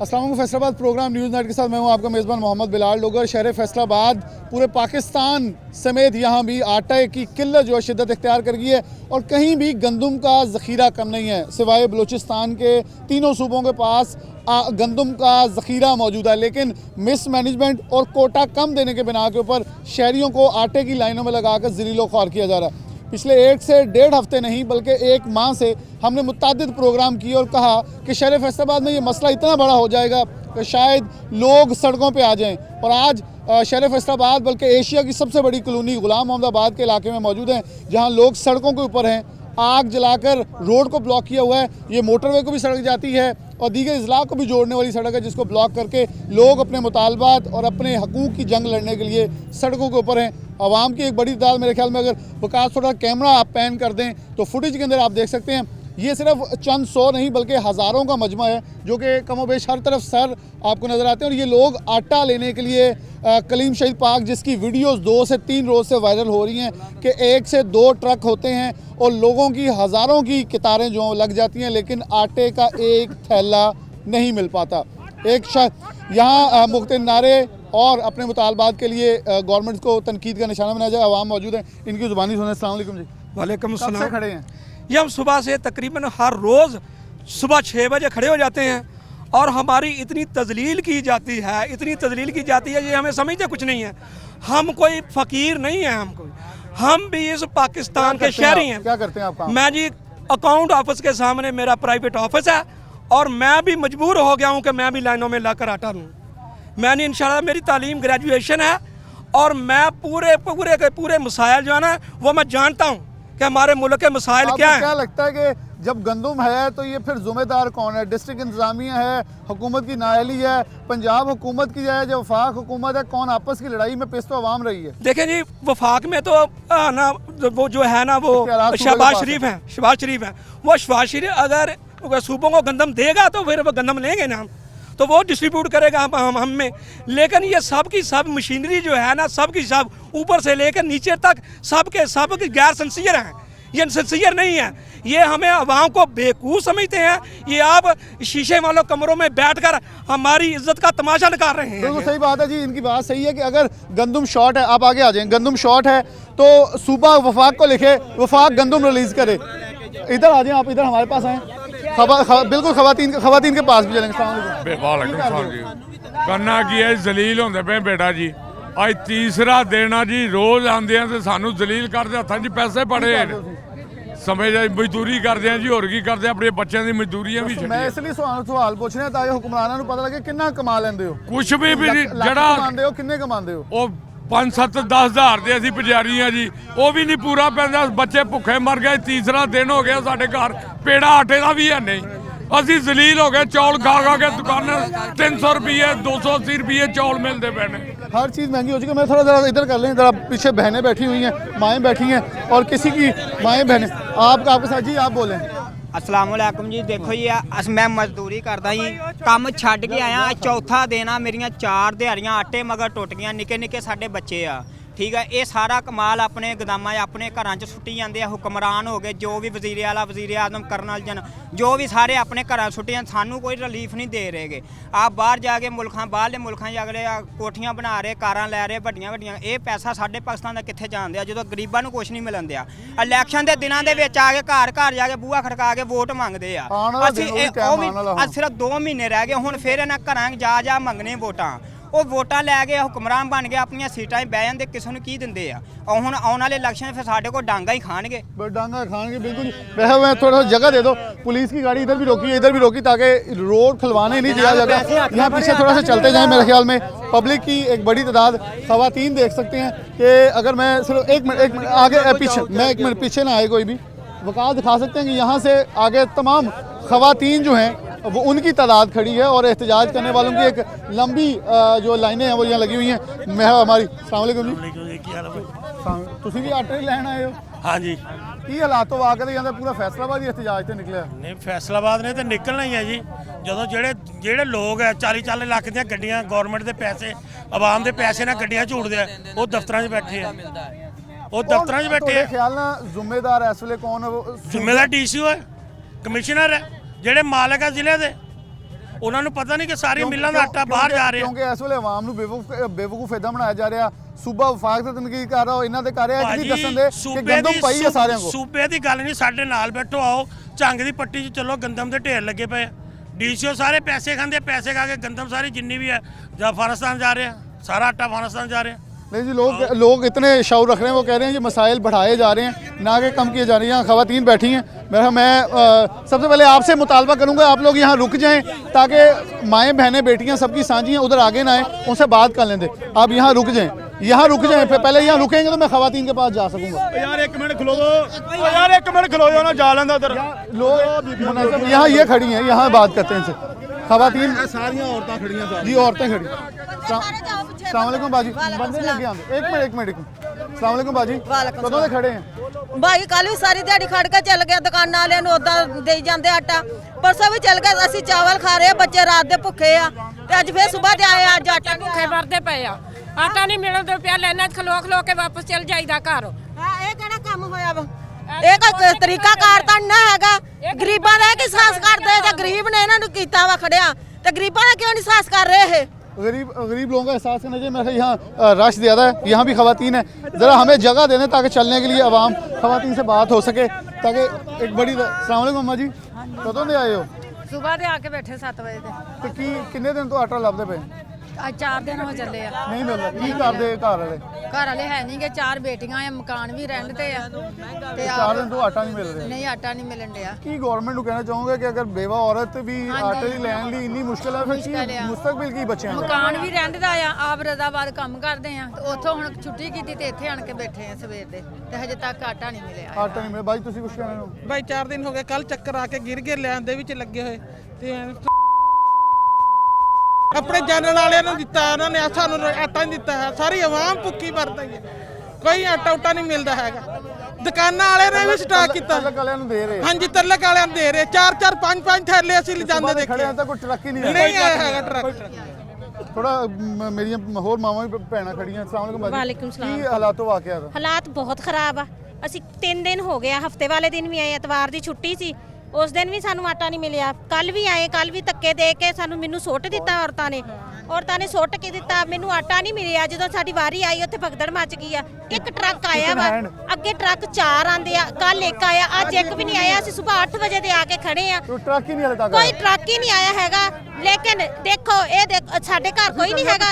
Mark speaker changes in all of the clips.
Speaker 1: अस्सलाम वालेकुम। Faisalabad programme news night के साथ मैं हूं आपका मेज़बान मोहम्मद बिलाल डोगर। शहर फैसलाबाद पूरे पाकिस्तान समेत यहाँ भी आटे की किल्लत जो है शिद्दत इख्तियार कर गई है और कहीं भी गंदम का ज़ख़ीरा कम नहीं है। सिवाय बलूचिस्तान के तीनों सूबों के पास गंदम का ज़ख़ीरा मौजूद है, लेकिन मिसमैनेजमेंट और कोटा कम देने के बिना के ऊपर शहरियों को आटे की लाइनों में लगाकर ज़लीलो ख्वार किया जा रहा है। पिछले 1 से 1.5 हफ्ते नहीं बल्कि 1 माह से हमने मुतअद्दिद प्रोग्राम किए और कहा कि शहर फैसलाबाद में ये मसला इतना बड़ा हो जाएगा कि शायद लोग सड़कों पे आ जाएं। और आज शहर फैसलाबाद बल्कि एशिया की सबसे बड़ी कॉलोनी गुलाम मोहम्मदाबाद के इलाके में मौजूद हैं, जहां लोग सड़कों के ऊपर हैं। आग जलाकर रोड को ब्लॉक किया हुआ है। ये मोटरवे को भी सड़क जाती है और दीगर अजला को भी जोड़ने वाली सड़क है, जिसको ब्लॉक करके लोग अपने मुतालबात और अपने हकूक़ की जंग लड़ने के लिए सड़कों के ऊपर हैं। आवाम की एक बड़ी तादाद, मेरे ख्याल में अगर वकास थोड़ा कैमरा आप पैन कर दें तो फुटेज के अंदर आप देख सकते हैं ये सिर्फ चंद सौ नहीं बल्कि हज़ारों का मजमा है, जो कि कमोबेश हर तरफ सर आपको नज़र आते हैं। और ये लोग आटा लेने के लिए कलीम शहीद पार्क, जिसकी वीडियोस 2 से 3 रोज़ से वायरल हो रही हैं कि 1 से 2 ट्रक होते हैं और लोगों की हज़ारों की कतारें जो लग जाती हैं, लेकिन आटे का एक थैला नहीं मिल पाता। एक यहाँ मुख्तलिफ नारे और अपने मुतालबात के लिए गवर्नमेंट को तनकीद का निशाना बनाया जाए। आवाम मौजूद है, इनकी ज़ुबानी सुने। अस्सलाम वालेकुम जी।
Speaker 2: वालेकुम
Speaker 1: कब से खड़े हैं?
Speaker 2: ये हम सुबह से तकरीबन हर रोज़ सुबह 6 बजे खड़े हो जाते हैं और हमारी इतनी तजलील की जाती है, इतनी तजलील की जाती है, ये हमें समझते कुछ नहीं है। हम कोई फ़कीर नहीं है, हम भी इस पाकिस्तान के शहरी हैं।
Speaker 1: क्या करते हैं आप काम?
Speaker 2: मैं जी अकाउंट ऑफिस के सामने मेरा प्राइवेट ऑफिस है और मैं भी मजबूर हो गया हूँ कि मैं भी लाइनों में लाकर आटा लूँ। मैंने इंशाल्लाह मेरी तालीम ग्रेजुएशन है और मैं पूरे मसाइल जो है ना वो मैं जानता हूँ कि हमारे मुल्क के मसाइल क्या हैं।
Speaker 1: क्या लगता है कि जब गंदम है तो ये फिर ज़िम्मेदार कौन है? डिस्ट्रिक्ट इंतज़ामिया है, हुकूमत की नाअहली है, पंजाब हुकूमत की है, जो वफाक हुकूमत है, कौन आपस की लड़ाई में पेश तो आवाम रही है?
Speaker 2: देखें जी, वफाक में तो ना वो जो है ना वो शहबाज शरीफ है, वो शहबाज शरीफ अगर सूबों को गंदम देगा तो फिर वो गंदम लेंगे ना, तो वो डिस्ट्रीब्यूट करेगा हम में। लेकिन ये सब की सब मशीनरी जो है ना, सब की सब ऊपर से लेकर नीचे तक सब के गैर सिंसियर हैं। ये सिंसियर नहीं है, ये हमें आवाम को बेवकूफ़ समझते हैं। ये आप शीशे वालों कमरों में बैठकर हमारी इज्जत का तमाशा निकाल रहे हैं।
Speaker 1: बिल्कुल सही बात है जी, इनकी बात सही है कि अगर गंदम शॉर्ट है, आप आगे आ जाएं, गंदम शॉर्ट है तो सूबा वफाक को लिखे, वफाक गंदम रिलीज़ करे। इधर आ जाएं, आप इधर हमारे पास आएँ। बिल्कुल खवातीन के पास भी चलेंगे।
Speaker 3: करना की है, जलील होंदे पे बेटा जी। आज तीसरा दिन आ जी, रोज़ आंदे हैं तो सानू जलील करते हत्थां च पैसे पड़े समझ मजदूरी करते हैं जी, होर की करते हैं, अपने बच्चों की मजदूरियां भी।
Speaker 1: मैं इसलिए सवाल पूछ रहा ताकि हुक्मरानां नूं पता लगे कितना कमा लेंदे हो।
Speaker 3: कुछ भी
Speaker 1: जड़ा कमांदे हो, किन्ने कमांदे हो?
Speaker 3: ਉਹ 5-7-10 ਹਜ਼ਾਰ ਦੇ ਅਸੀਂ ਪੁਜਾਰੀ ਆ ਜੀ, ਉਹ ਵੀ ਨਹੀਂ ਪੂਰਾ ਪੈਂਦਾ। ਬੱਚੇ ਭੁੱਖੇ ਮਰ ਗਏ, ਤੀਸਰਾ ਦਿਨ ਹੋ ਗਿਆ ਸਾਡੇ ਘਰ ਪੇੜਾ ਆਟੇ ਦਾ ਵੀ ਹੈ ਨਹੀਂ। ਅਸੀਂ ਜ਼ਲੀਲ ਹੋ ਗਏ, ਚੌਲ ਖਾ ਕੇ ਦੁਕਾਨਾਂ 300 रुपये 280 रुपये चौल मिलते पे ने।
Speaker 1: हर चीज़ महंगी हो चुकी है। मैं थोड़ा ज़रा इधर कर लें, ज़रा पीछे बहनें बैठी हुई हैं, माएँ बैठी हैं और किसी की माएँ बहनें आपके साथ जी, आप बोलें।
Speaker 4: अस्सलाम वालेकुम जी। देखो जी, मैं मजदूरी करदा ही, काम छड्ड के आया। चौथा दिन आ, मेरियां 4 दिहाड़ियां आटे मगर टुट गईयां। निक्के निक्के साडे बच्चे आ, ठीक है। ये सारा कमाल अपने गोदामां अपने घरां च सुट्टी जांदे आ। हुक्मरान हो गए, जो भी वजीर आला, वजीर आजम, कर्नल जन, जो भी सारे अपने घरां सुट्टी जान, सानू कोई रिलीफ नहीं दे रहे। आप बाहर जाके बाहरले मुल्खां अगले कोठियां बना रहे, कारां लै रहे वड्डियां वड्डियां। ये पैसा साडे पाकिस्तान दा कित्थे जान दिया, जो गरीबां नूं कुछ नहीं मिलन दिया। इलैक्शन दे दिनां दे विच आके घर जाके बूहा खड़का के वोट मंगदे आ। सिर्फ 2 महीने रह गए, हुण फिर इन्हां घरां जा मंगने वोटां। वो वोटां लैके हुक्मरान बन गए, अपनी सीटां बह जाते, किसी को की देंगे आ। और हुण आने वाले इलैक्शन फिर साडे को डांगा ही खाणगे,
Speaker 1: डांगा खाएंगे। बिल्कुल। वैसे मैं थोड़ा सा जगह दे दो, पुलिस की गाड़ी इधर भी रोकी है, इधर भी रोकी, ताकि रोड खुलवाने नहीं दिया जाएगा। यहाँ पीछे थोड़ा सा चलते जाएं, मेरे ख्याल में पब्लिक की एक बड़ी तादाद, खवातीन देख सकते हैं कि अगर मैं सिर्फ एक मिनट आगे पीछे, मैं 1 मिनट पीछे ना आए कोई भी, वकास दिखा सकते हैं कि यहाँ से आगे तमाम खवातीन जो हैं वो उनकी तादाद खड़ी है और एहतजाज करने वालों की एक लंबी जो लाइनें हैं वो यहाँ लगी हुई हैं। मैं हमारी अस्सलाम वालेकुम जी, तुसी भी आटे लैन आए हो?
Speaker 5: हाँ जी।
Speaker 1: की हालात तो आके यहाँ पूरा फैसलाबाद ही एहतजाज से निकलिया?
Speaker 5: नहीं, फैसलाबाद ने तो निकलना ही है जी। जो जेडे लोग है 40-40 लाख दी गड्डियां, गवर्नमेंट के पैसे, आवाम के पैसे ना गड्डियां झूटते हैं, वो दफ्तर बैठे हैं, वो दफ्तर बैठे हैं।
Speaker 1: ख्याल ना जिम्मेदार इस वे कौन है?
Speaker 5: जिम्मेदार DCO है, कमिश्नर है, जेडे मालिक है जिले के, ਉਹਨਾਂ ਨੂੰ ਪਤਾ ਨਹੀਂ ਕਿ ਸਾਰੀਆਂ ਮਿੱਲਾਂ ਦਾ ਆਟਾ ਬਾਹਰ ਜਾ ਰਿਹਾ।
Speaker 1: ਕਿਉਂਕਿ ਇਸ ਵੇਲੇ ਆਵਾਮ ਨੂੰ ਬੇਵਕੂਫ ਇਦਾਂ ਬਣਾਇਆ ਜਾ ਰਿਹਾ। ਸੂਬਾ ਵਫਾਕ ਤੇ ਤਨਕੀਦ ਕਰ ਰਿਹਾ, ਇਹਨਾਂ ਦੇ ਕਰ ਰਿਹਾ ਕਿ ਨਹੀਂ ਦੱਸਣ ਦੇ ਕਿ ਗੰਦਮ ਪਈ ਹੈ ਸਾਰਿਆਂ ਕੋਲ।
Speaker 5: ਸੂਬੇ ਦੀ ਗੱਲ ਨਹੀਂ, ਸਾਡੇ ਨਾਲ ਬੈਠੋ, ਆਓ ਝੰਗ ਦੀ ਪੱਟੀ 'ਚ ਚੱਲੋ, ਗੰਦਮ ਦੇ ਢੇਰ ਲੱਗੇ ਪਏ। ਡੀਸੀਓ ਸਾਰੇ ਪੈਸੇ ਖਾਂਦੇ, ਪੈਸੇ ਖਾ ਕੇ ਗੰਦਮ ਸਾਰੀ ਜਿੰਨੀ भी है ਜਾਂ अफगानिस्तान जा रहे हैं, सारा आटा अफगानिस्तान जा रहे हैं।
Speaker 1: नहीं जी, लोग इतने शौर रख रहे हैं, वो कह रहे हैं ये मसाइल बढ़ाए जा रहे हैं ना कि कम किए जा रहे हैं। यहाँ ख़वातीन बैठी हैं, मैं सबसे पहले आपसे मुतालबा करूँगा आप लोग यहाँ रुक जाएं ताकि माएँ बहनें बेटियाँ सबकी साझी हैं, उधर आगे ना आए, उनसे बात कर लें। आप यहाँ रुक जाएं, यहाँ रुक जाएं, फिर पहले यहाँ रुकेंगे तो मैं ख़वातीन के पास जा सकूँगा।
Speaker 6: यार एक मिनट खलो दो, यार एक मिनट खलो दो ना, जा लेंदा उधर।
Speaker 1: लोग यहाँ ये खड़ी हैं, यहाँ बात करते हैं इनसे। ख़वातीन
Speaker 6: सारियां औरतां खड़ियां सारी।
Speaker 1: जी औरतें खड़ी। अस्सलाम वालेकुम बाजी, बंदे नहीं लगे आंदे। एक मिनट अस्सलाम वालेकुम बाजी, कदों से खड़े हैं
Speaker 7: भाई? कल भी सारी दिहाड़ी खड़ के चल गया, दुकान वाले उदा दे जाते आटा, परसों भी चल गए, असं चावल खा रहे, बच्चे रात के भुखे आ, अज फिर सुबह दे आए, अज आटा
Speaker 8: भुखे मरते पे आ, आटा नहीं मिलता पिया, लाइना खलो खलो के वापस चल जाईदा घर।
Speaker 7: काम होया वा, ਇਹ ਕੋਈ ਤਰੀਕਾ ਕਾਰ ਤਾਂ ਨਾ ਹੈਗਾ। ਗਰੀਬਾਂ ਦਾ ਕੀ ਸਾਹਸ ਕਰਦੇ ਤੇ ਗਰੀਬ ਨੇ ਇਹਨਾਂ ਨੂੰ ਕੀਤਾ ਵਾ ਖੜਿਆ, ਤੇ ਗਰੀਬਾਂ ਦਾ ਕਿਉਂ ਨਹੀਂ ਸਾਹਸ ਕਰ ਰਹੇ ਇਹ?
Speaker 1: गरीब लोगों का एहसास करना चाहिए। मेरे यहाँ रश ज़्यादा है, यहाँ भी ख़वातीन है, ज़रा हमें जगह देने ताकि चलने के लिए आवाम ख़वातीन से बात हो सके, ताकि एक बड़ी। अस्सलाम वालेकुम अम्मा जी, कदों दे आए हो?
Speaker 8: सुबह दे आके बैठे 7 बजे दे।
Speaker 1: तो किन्ने दिन तो आटा लभदे पे?
Speaker 8: आज 4 दिन हो ਚੱਲੇ ਆ।
Speaker 1: नहीं मिलता की करदे घर वाले?
Speaker 8: घर वाले है नहीं गे, 4 बेटियां आ, मकान भी रेंट ते आ, ते
Speaker 1: 4 दिन तो आटा नहीं मिल रहा।
Speaker 8: नहीं आटा नहीं मिलन दिया।
Speaker 1: की गवर्नमेंट को कहना चाहूँगा कि अगर बेवा औरत भी आटे की लैन ली इन्नी मुश्किल है, फिर मुस्तकबिल की बच्चे हैं।
Speaker 8: मकान भी रेंट ਦਾ ਆ, ਆਪ ਰਜ਼ਾਬਾਦ ਕੰਮ ਕਰਦੇ ਆ, ਤੇ ਉੱਥੋਂ ਹੁਣ ਛੁੱਟੀ ਕੀਤੀ ਤੇ ਇੱਥੇ ਆਣ ਕੇ ਬੈਠੇ ਆ ਸਵੇਰ ਦੇ, ਤੇ ਹਜੇ ਤੱਕ ਆਟਾ ਨਹੀਂ ਮਿਲਿਆ।
Speaker 1: ਆਟਾ ਨਹੀਂ ਮਿਲਿਆ। ਬਾਈ ਤੁਸੀਂ ਕੁਝ ਕਹਿਣਾ ਹੋ?
Speaker 9: ਬਾਈ 4 ਦਿਨ ਹੋ ਗਏ, ਕੱਲ ਚੱਕਰ ਆ ਕੇ ਗਿਰ ਗਏ, ਲੈਣ ਦੇ ਵਿੱਚ ਲੱਗੇ ਹੋਏ, ਤੇ ਆਪਣੇ ਜਨਰਲ ਵਾਲਿਆਂ ਨੂੰ ਦਿੱਤਾ, ਉਹਨਾਂ ਨੇ ਸਾਨੂੰ ਆਟਾ ਨਹੀਂ ਦਿੱਤਾ ਹੈ, ਸਾਰੀ ਆਵਾਮ ਭੁੱਖੀ ਮਰਦੀ ਹੈ, ਕੋਈ ਆਟਾ ਉਟਾ ਨਹੀਂ ਮਿਲਦਾ ਹੈਗਾ। ਦੁਕਾਨਾਂ ਵਾਲਿਆਂ ਨੇ ਵੀ ਸਟਾਕ ਕੀਤਾ,
Speaker 1: ਤਲਕ ਵਾਲਿਆਂ ਨੂੰ ਦੇ ਰਹੇ।
Speaker 9: ਹਾਂਜੀ ਤਲਕ ਵਾਲਿਆਂ ਨੂੰ ਦੇ ਰਹੇ, 4-4 5-5 ਥੈਲੇ ਅਸੀਂ ਲਿਜਾਂਦੇ ਦੇਖੇ।
Speaker 1: ਖੜੇ ਤਾਂ ਕੋਈ ਟਰੱਕ ਹੀ ਨਹੀਂ
Speaker 9: ਨਹੀਂ ਆਇਆ ਹੈਗਾ ਟਰੱਕ।
Speaker 1: ਥੋੜਾ ਮੇਰੀਆਂ ਹੋਰ ਮਾਵਾਂ ਵੀ ਭੈਣਾਂ ਖੜੀਆਂ। अस्सलाम वालेकुम बाजी,
Speaker 10: वालेकुम सलाम।
Speaker 1: ਕੀ ਹਾਲਾਤ ਹੋ ਵਾਕਿਆ ਦਾ?
Speaker 10: ਹਾਲਾਤ ਬਹੁਤ ਖਰਾਬ ਆ। ਅਸੀਂ 3 ਦਿਨ ਹੋ ਗਿਆ, ਹਫਤੇ ਵਾਲੇ ਦਿਨ ਵੀ ਆਏ, ਐਤਵਾਰ ਦੀ ਛੁੱਟੀ ਸੀ, ਉਸ ਦਿਨ ਵੀ ਸਾਨੂੰ ਆਟਾ ਨਹੀਂ ਮਿਲਿਆ। ਕੱਲ ਵੀ ਆਏ, ਕੱਲ ਵੀ ਧੱਕੇ ਦੇ ਕੇ ਮੈਨੂੰ ਸੁੱਟ ਦਿੱਤਾ ਔਰਤਾਂ ਨੇ ਸੁੱਟ ਕੇ ਦਿੱਤਾ, ਮੈਨੂੰ ਆਟਾ ਨਹੀਂ ਮਿਲਿਆ। ਜਦੋਂ ਸਾਡੀ ਵਾਰੀ ਆਈ ਉੱਥੇ ਭਗਦੜ ਮਚ ਗਈ ਆ। ਇੱਕ ਟਰੱਕ ਆਇਆ ਵਾ, ਅੱਗੇ ਟਰੱਕ 4 ਆਂਦੇ ਆ, ਕੱਲ ਇੱਕ ਆਇਆ, ਅੱਜ ਇੱਕ ਵੀ ਨਹੀਂ ਆਇਆ। ਅਸੀਂ ਸਵੇਰ 8 ਵਜੇ ਦੇ ਆ ਕੇ ਖੜੇ ਆ,
Speaker 1: ਕੋਈ ਟਰੱਕ ਹੀ ਨਹੀਂ ਹਲੇ ਤੱਕ
Speaker 10: ਕੋਈ ਟਰੱਕ ਹੀ ਨਹੀਂ ਆਇਆ ਹੈਗਾ। ਲੇਕਿਨ ਦੇਖੋ ਸਾਡੇ ਘਰ ਕੋਈ ਨਹੀਂ ਹੈਗਾ,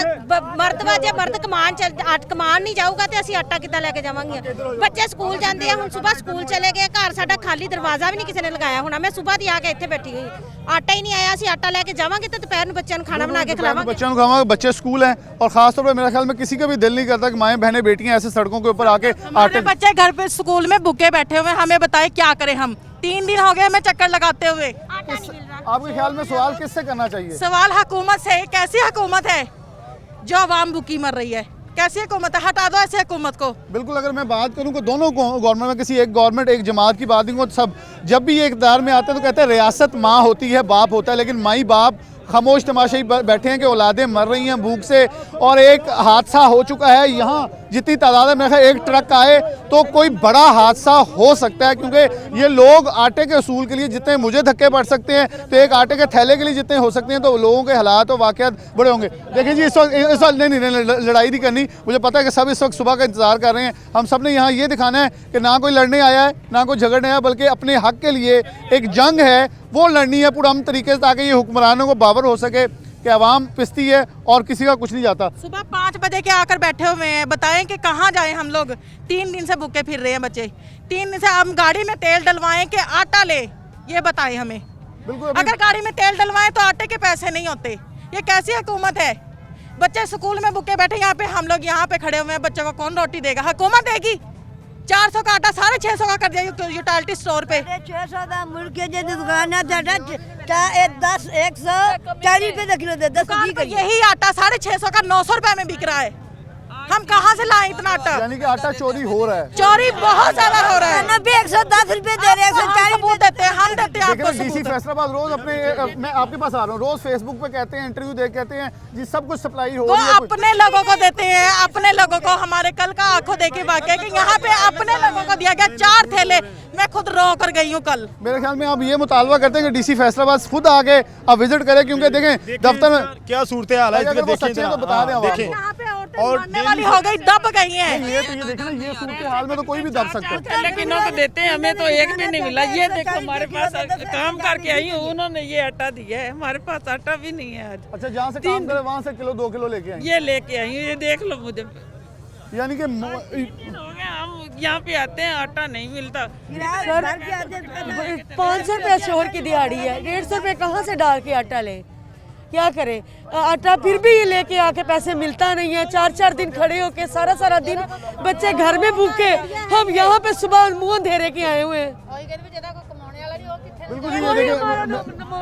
Speaker 10: ਮਰਦ ਵਾ, ਜੇ ਮਰਦ ਕਮਾਨ ਨਹੀਂ ਜਾਊਗਾ ਤੇ ਅਸੀਂ ਆਟਾ ਕਿੱਦਾਂ ਲੈ ਕੇ ਜਾਵਾਂਗੇ? ਬੱਚੇ ਸਕੂਲ ਜਾਂਦੇ ਆ, ਹੁਣ ਸਵੇਰ ਸਕੂਲ ਚਲੇ ਗਏ, ਘਰ ਸਾਡਾ ਖਾਲੀ, ਦਰਵਾਜ਼ਾ ਵੀ ਨਹੀਂ ਕਿਸੇ ਨੇ ਲਗਾਇਆ ਹੋਣਾ। ਮੈਂ ਸਵੇਰ ਦੀ ਆ ਕੇ ਇੱਥੇ ਬੈਠੀ ਹੋਈ, ਆਟਾ ਹੀ ਨਹੀਂ आया। ਅਸੀਂ ਆਟਾ ਲੈ ਕੇ ਜਾਵਾਂਗੇ ਤੇ ਦੁਪਹਿਰ ਨੂੰ ਬੱਚਿਆਂ ਨੂੰ ਖਾਣਾ ਬਣਾ ਕੇ ਖਿਲਾਵਾਂਗੇ।
Speaker 1: बच्चों को खावांगे, बच्चे स्कूल हैं, और खास तौर पर मेरे ख्याल में किसी का भी दिल नहीं करता कि माएँ बहनें बेटियां ऐसे सड़कों के ऊपर आके
Speaker 9: हमारे बच्चे घर पे स्कूल में भूखे बैठे हुए, हमें बताए क्या करें हम? 3 दिन हो गए हमें चक्कर लगाते हुए।
Speaker 1: आपके ख्याल में सवाल किससे करना चाहिए?
Speaker 9: सवाल हुकूमत से। कैसी हुकूमत है जो आवाम भूखी मर रही है? कैसी हुकूमत है? हटा दो ऐसे हुकूमत को।
Speaker 1: बिल्कुल, अगर मैं बात करूं कि दोनों गवर्नमेंट में किसी एक गवर्नमेंट एक जमात की बात नहीं करूं, सब जब भी ये इक़्तिदार में आते हैं तो कहते हैं रियासत माँ होती है, बाप होता है, लेकिन माई बाप खामोश तमाशाई बैठे हैं कि औलादें मर रही हैं भूख से। और एक हादसा हो चुका है यहाँ, जितनी तादाद है, मेरे ख्याल एक ट्रक आए तो कोई बड़ा हादसा हो सकता है, क्योंकि ये लोग आटे के असूल के लिए जितने मुझे धक्के पड़ सकते हैं, तो एक आटे के थैले के लिए जितने हो सकते हैं, तो लोगों के हालात और वाक़यात बड़े होंगे। देखिए जी, इस वक्त नहीं लड़ाई नहीं करनी, मुझे पता है कि सब इस वक्त सुबह का इंतज़ार कर रहे हैं। हम सब ने यहाँ ये दिखाना है कि ना कोई लड़ने आया है, ना कोई झगड़ने आया, बल्कि अपने हक़ के लिए एक जंग है, वो लड़नी है पूरा हम तरीके से, ताकि ये हुक्मरानों को बावर हो सके कि आवाम पिसती है और किसी का कुछ नहीं जाता।
Speaker 9: सुबह 5 बजे के आकर बैठे हुए हैं, बताएं कि कहाँ जाएं हम लोग? 3 दिन से भूखे फिर रहे हैं बच्चे, 3 दिन से हम गाड़ी में तेल डलवाएं कि आटा ले, ये बताएं हमें।
Speaker 1: बिल्कुल,
Speaker 9: अगर गाड़ी में तेल डलवाएं तो आटे के पैसे नहीं होते। ये कैसी हुकूमत है? बच्चे स्कूल में भूखे बैठे, यहाँ पे हम लोग यहाँ पे खड़े हुए हैं, बच्चों को कौन रोटी देगा? हुकूमत देगी। 400 का आटा 650 का कर दिया यूटिलिटी स्टोर पे।
Speaker 7: 600 ਦਾ ਮੁੜ ਕੇ ਜੇ ਦੁਕਾਨ ਆ ਤੁਹਾਡਾ 10 140 रुपए ਦਾ किलो दे 10
Speaker 9: दुकान पे यही आटा 650 का 900 रुपए में बिक रहा है। हम कहाँ से लाएं इतना आटा?
Speaker 1: यानी कि आटा चोरी हो रहा है।
Speaker 9: चोरी बहुत ज्यादा हो रहा है।
Speaker 7: 110 रुपए दे रहे हैं, 140
Speaker 9: सबूत देते हैं, हम देते हैं आपको
Speaker 1: डीसी
Speaker 9: सबूत।
Speaker 1: फैसलाबाद रोज अपने मैं आपके पास आ रहा हूँ, रोज फेसबुक पे कहते हैं, इंटरव्यू दे कहते हैं जी सब कुछ सप्लाई हो
Speaker 9: वो
Speaker 1: रही है।
Speaker 9: अपने लोगों को देते हैं, अपने लोगों को। हमारे कल का आंखों देखी वाकया कि यहाँ पे अपने लोगों को दिया गया 4 थैले। मैं खुद रो कर गई हूँ कल।
Speaker 1: मेरे ख्याल में आप ये मुतालबा करते हैं कि डीसी फैसलाबाद खुद आके आप विजिट करें, क्योंकि देखें दफ्तर में
Speaker 6: क्या सूरत हाल है,
Speaker 1: अगर वो सच्चे हैं तो बता दें
Speaker 6: देखें।
Speaker 9: यहाँ पे औरतें मरने वाली हो गई, दब गई हैं।
Speaker 1: ये तो ये देखें ना, ये सूरत हाल में तो कोई भी दब सकता है।
Speaker 8: लेकिन तो देते हैं, हमें तो एक भी नहीं मिला। ये देखो हमारे पास काम करके आई हूँ, उन्होंने ये आटा दिया है, हमारे पास आटा भी नहीं है आज।
Speaker 1: अच्छा, जहाँ से काम करे वहाँ से किलो 2 किलो लेके आए,
Speaker 8: ये लेके आई हूँ, ये देख लो मुझे।
Speaker 1: यानी कि
Speaker 8: हो गया, हम यहाँ पे आते हैं, आटा नहीं मिलता।
Speaker 7: 500 रुपया शोर की दिहाड़ी है, 150 रुपये कहाँ से डाल के आटा ले? क्या करें? आटा फिर भी ये लेके आके पैसे मिलता नहीं है। 4-4 दिन खड़े होके सारा दिन बच्चे घर में भूखे, हम यहाँ पे सुबह मुँह अंधेरे के आए हुए हैं।
Speaker 1: बिल्कुल ये देखें,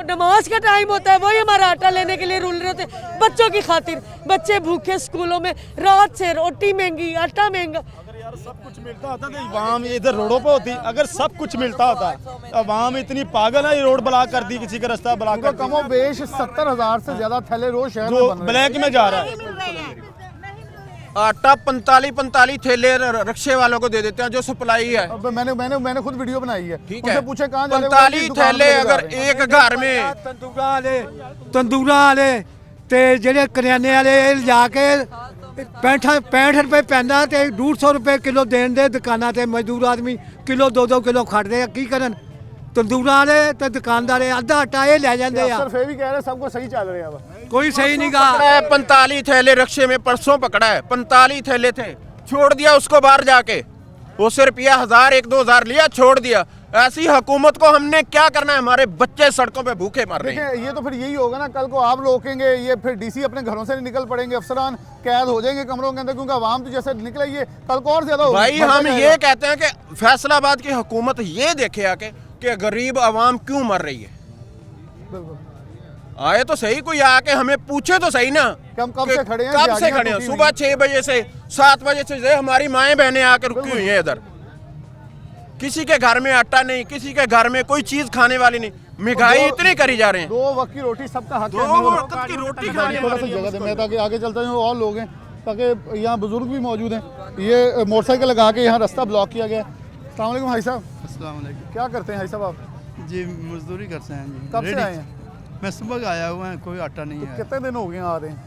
Speaker 7: नमाज का टाइम होता है, वही हमारा आटा लेने के लिए रूल रहे होते हैं बच्चों की खातिर। बच्चे भूखे स्कूलों में, रात से रोटी महंगी, आटा महंगा।
Speaker 6: यार सब कुछ मिलता होता तो आवाम इधर रोडों पे होती। अगर सब कुछ मिलता होता, आवाम इतनी पागल है, ये रोड ब्लॉक कर दी, किसी का रास्ता ब्लॉक कर
Speaker 1: कमो बेश 70,000 से ज्यादा थैले रोज शहर में
Speaker 6: जो
Speaker 1: बन रहे हैं।
Speaker 6: ब्लैक में जा रहा है।
Speaker 11: आटा 45 थैले रिक्शे वालों को दे देते हैं जो सप्लाई है।
Speaker 1: अब मैंने खुद वीडियो बनाई है,
Speaker 11: ठीक
Speaker 1: उनसे
Speaker 11: है,
Speaker 1: पूछे कहाँ जा रहे हो?
Speaker 11: 45
Speaker 1: दुकान
Speaker 11: थैले
Speaker 1: पे जा
Speaker 11: अगर
Speaker 1: रहे हैं।
Speaker 11: एक घर में
Speaker 12: ਤੰਦੂਰਾਂ ਵਾਲੇ ਤੇ ਜਿਹੜੇ ਕਰਿਆਨੇ ਵਾਲੇ ਇਹ ਲਿਜਾ ਕੇ 65 ਰੁਪਏ ਪੈਂਦਾ ਤੇ 150 ਰੁਪਏ ਕਿਲੋ ਦੇਣ ਦੇ ਦੁਕਾਨਾਂ ਤੇ ਮਜ਼ਦੂਰ ਆਦਮੀ ਕਿਲੋ 2-2 ਕਿਲੋ ਖੜਦੇ ਆ। ਕੀ ਕਰਨ ਤੰਦੂਰਾਂ ਵਾਲੇ ਤੇ ਦੁਕਾਨਦਾਰ ਅੱਧਾ ਆਟਾ ਇਹ ਲੈ ਜਾਂਦੇ ਆ।
Speaker 1: सिर्फ ये भी कह रहे हैं सब कुछ सही चल रहा है।
Speaker 12: ਕੋਈ ਸਹੀ ਨਹੀਂ ਗਾ।
Speaker 11: 45 थैले रिक्शे में परसों पकड़ा है, 45 थैले थे, छोड़ दिया उसको बाहर जाके। उससे रुपया 1000 1-2 हज़ार लिया, छोड़ दिया। ऐसी हुकूमत को हमने क्या करना है? हमारे बच्चे सड़कों पे भूखे मर रहे हैं।
Speaker 1: देखिए ये तो फिर यही होगा ना, कल को आप रोकेंगे, ये फिर डीसी अपने घरों से नहीं निकल पड़ेंगे, अफसरान कैद हो जाएंगे कमरों के अंदर, क्योंकि आवाम तो जैसे निकले ये कल को और ज्यादा
Speaker 11: भाई हम ये कहते हैं कि फैसलाबाद की हुकूमत ये देखे आके कि गरीब आवाम क्यों मर रही है। आए तो सही, कोई आके हमें पूछे तो सही ना।
Speaker 1: हम कब
Speaker 11: कि
Speaker 1: से खड़े हैं?
Speaker 11: कब से खड़े हैं? सुबह 6 बजे से 7 बजे से हमारी माएँ बहनें आकर रुकी हुई हैं इधर। किसी के घर में आटा नहीं, किसी के घर में कोई चीज खाने वाली नहीं। महंगाई इतनी करी जा रहे हैं।
Speaker 1: 2 वक्त की रोटी सबका हक है।
Speaker 11: 2 वक्त की रोटी खाने
Speaker 1: थोड़ा सा जगह दे, मैं ताकि आगे चलता हूँ और लोग हैं, ताकि यहाँ बुजुर्ग भी मौजूद हैं। ये मोटरसाइकिल लगा के यहाँ रास्ता ब्लॉक किया गया है। अस्सलाम वालेकुम भाई साहब।
Speaker 13: अस्सलाम वालेकुम।
Speaker 1: क्या करते हैं भाई साहब आप?
Speaker 13: जी मजदूरी करते हैं जी।
Speaker 1: कब से आए हैं?
Speaker 13: मैं सुबह आया हुआ है, कोई आटा नहीं है।
Speaker 1: कितने दिन हो गए आ रहे हैं?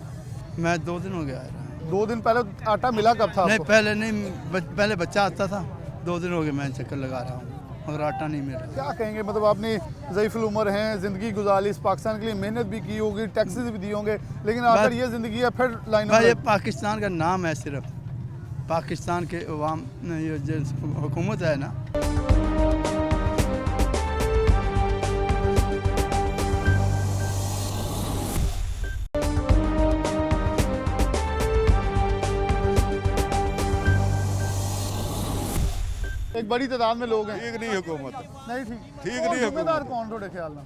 Speaker 13: मैं 2 दिन हो गया आ रहा हूं।
Speaker 1: 2 दिन पहले आटा मिला कब था
Speaker 13: नहीं
Speaker 1: आपको?
Speaker 13: पहले नहीं, पहले बच्चा आता था। 2 दिन हो गए मैं चक्कर लगा रहा हूँ, मगर आटा नहीं मिल रहा।
Speaker 1: क्या कहेंगे, मतलब आपने ज़ईफ़ुल उम्र हैं, ज़िंदगी गुजारी, इस पाकिस्तान के लिए मेहनत भी की होगी, टैक्सेस भी दिए होंगे, लेकिन आकर ये ज़िंदगी है फिर लाइन
Speaker 13: भाई ये पाकिस्तान का नाम है, सिर्फ पाकिस्तान के अवाम ये जो हुकूमत है ना।
Speaker 1: एक बड़ी तादाद में लोग हैं।
Speaker 6: ठीक नहीं हुकूमत,
Speaker 1: नहीं
Speaker 6: ठीक नहीं
Speaker 1: जिम्मेदार
Speaker 6: हुकूमत।
Speaker 1: कौन थोड़े ख्याल ना?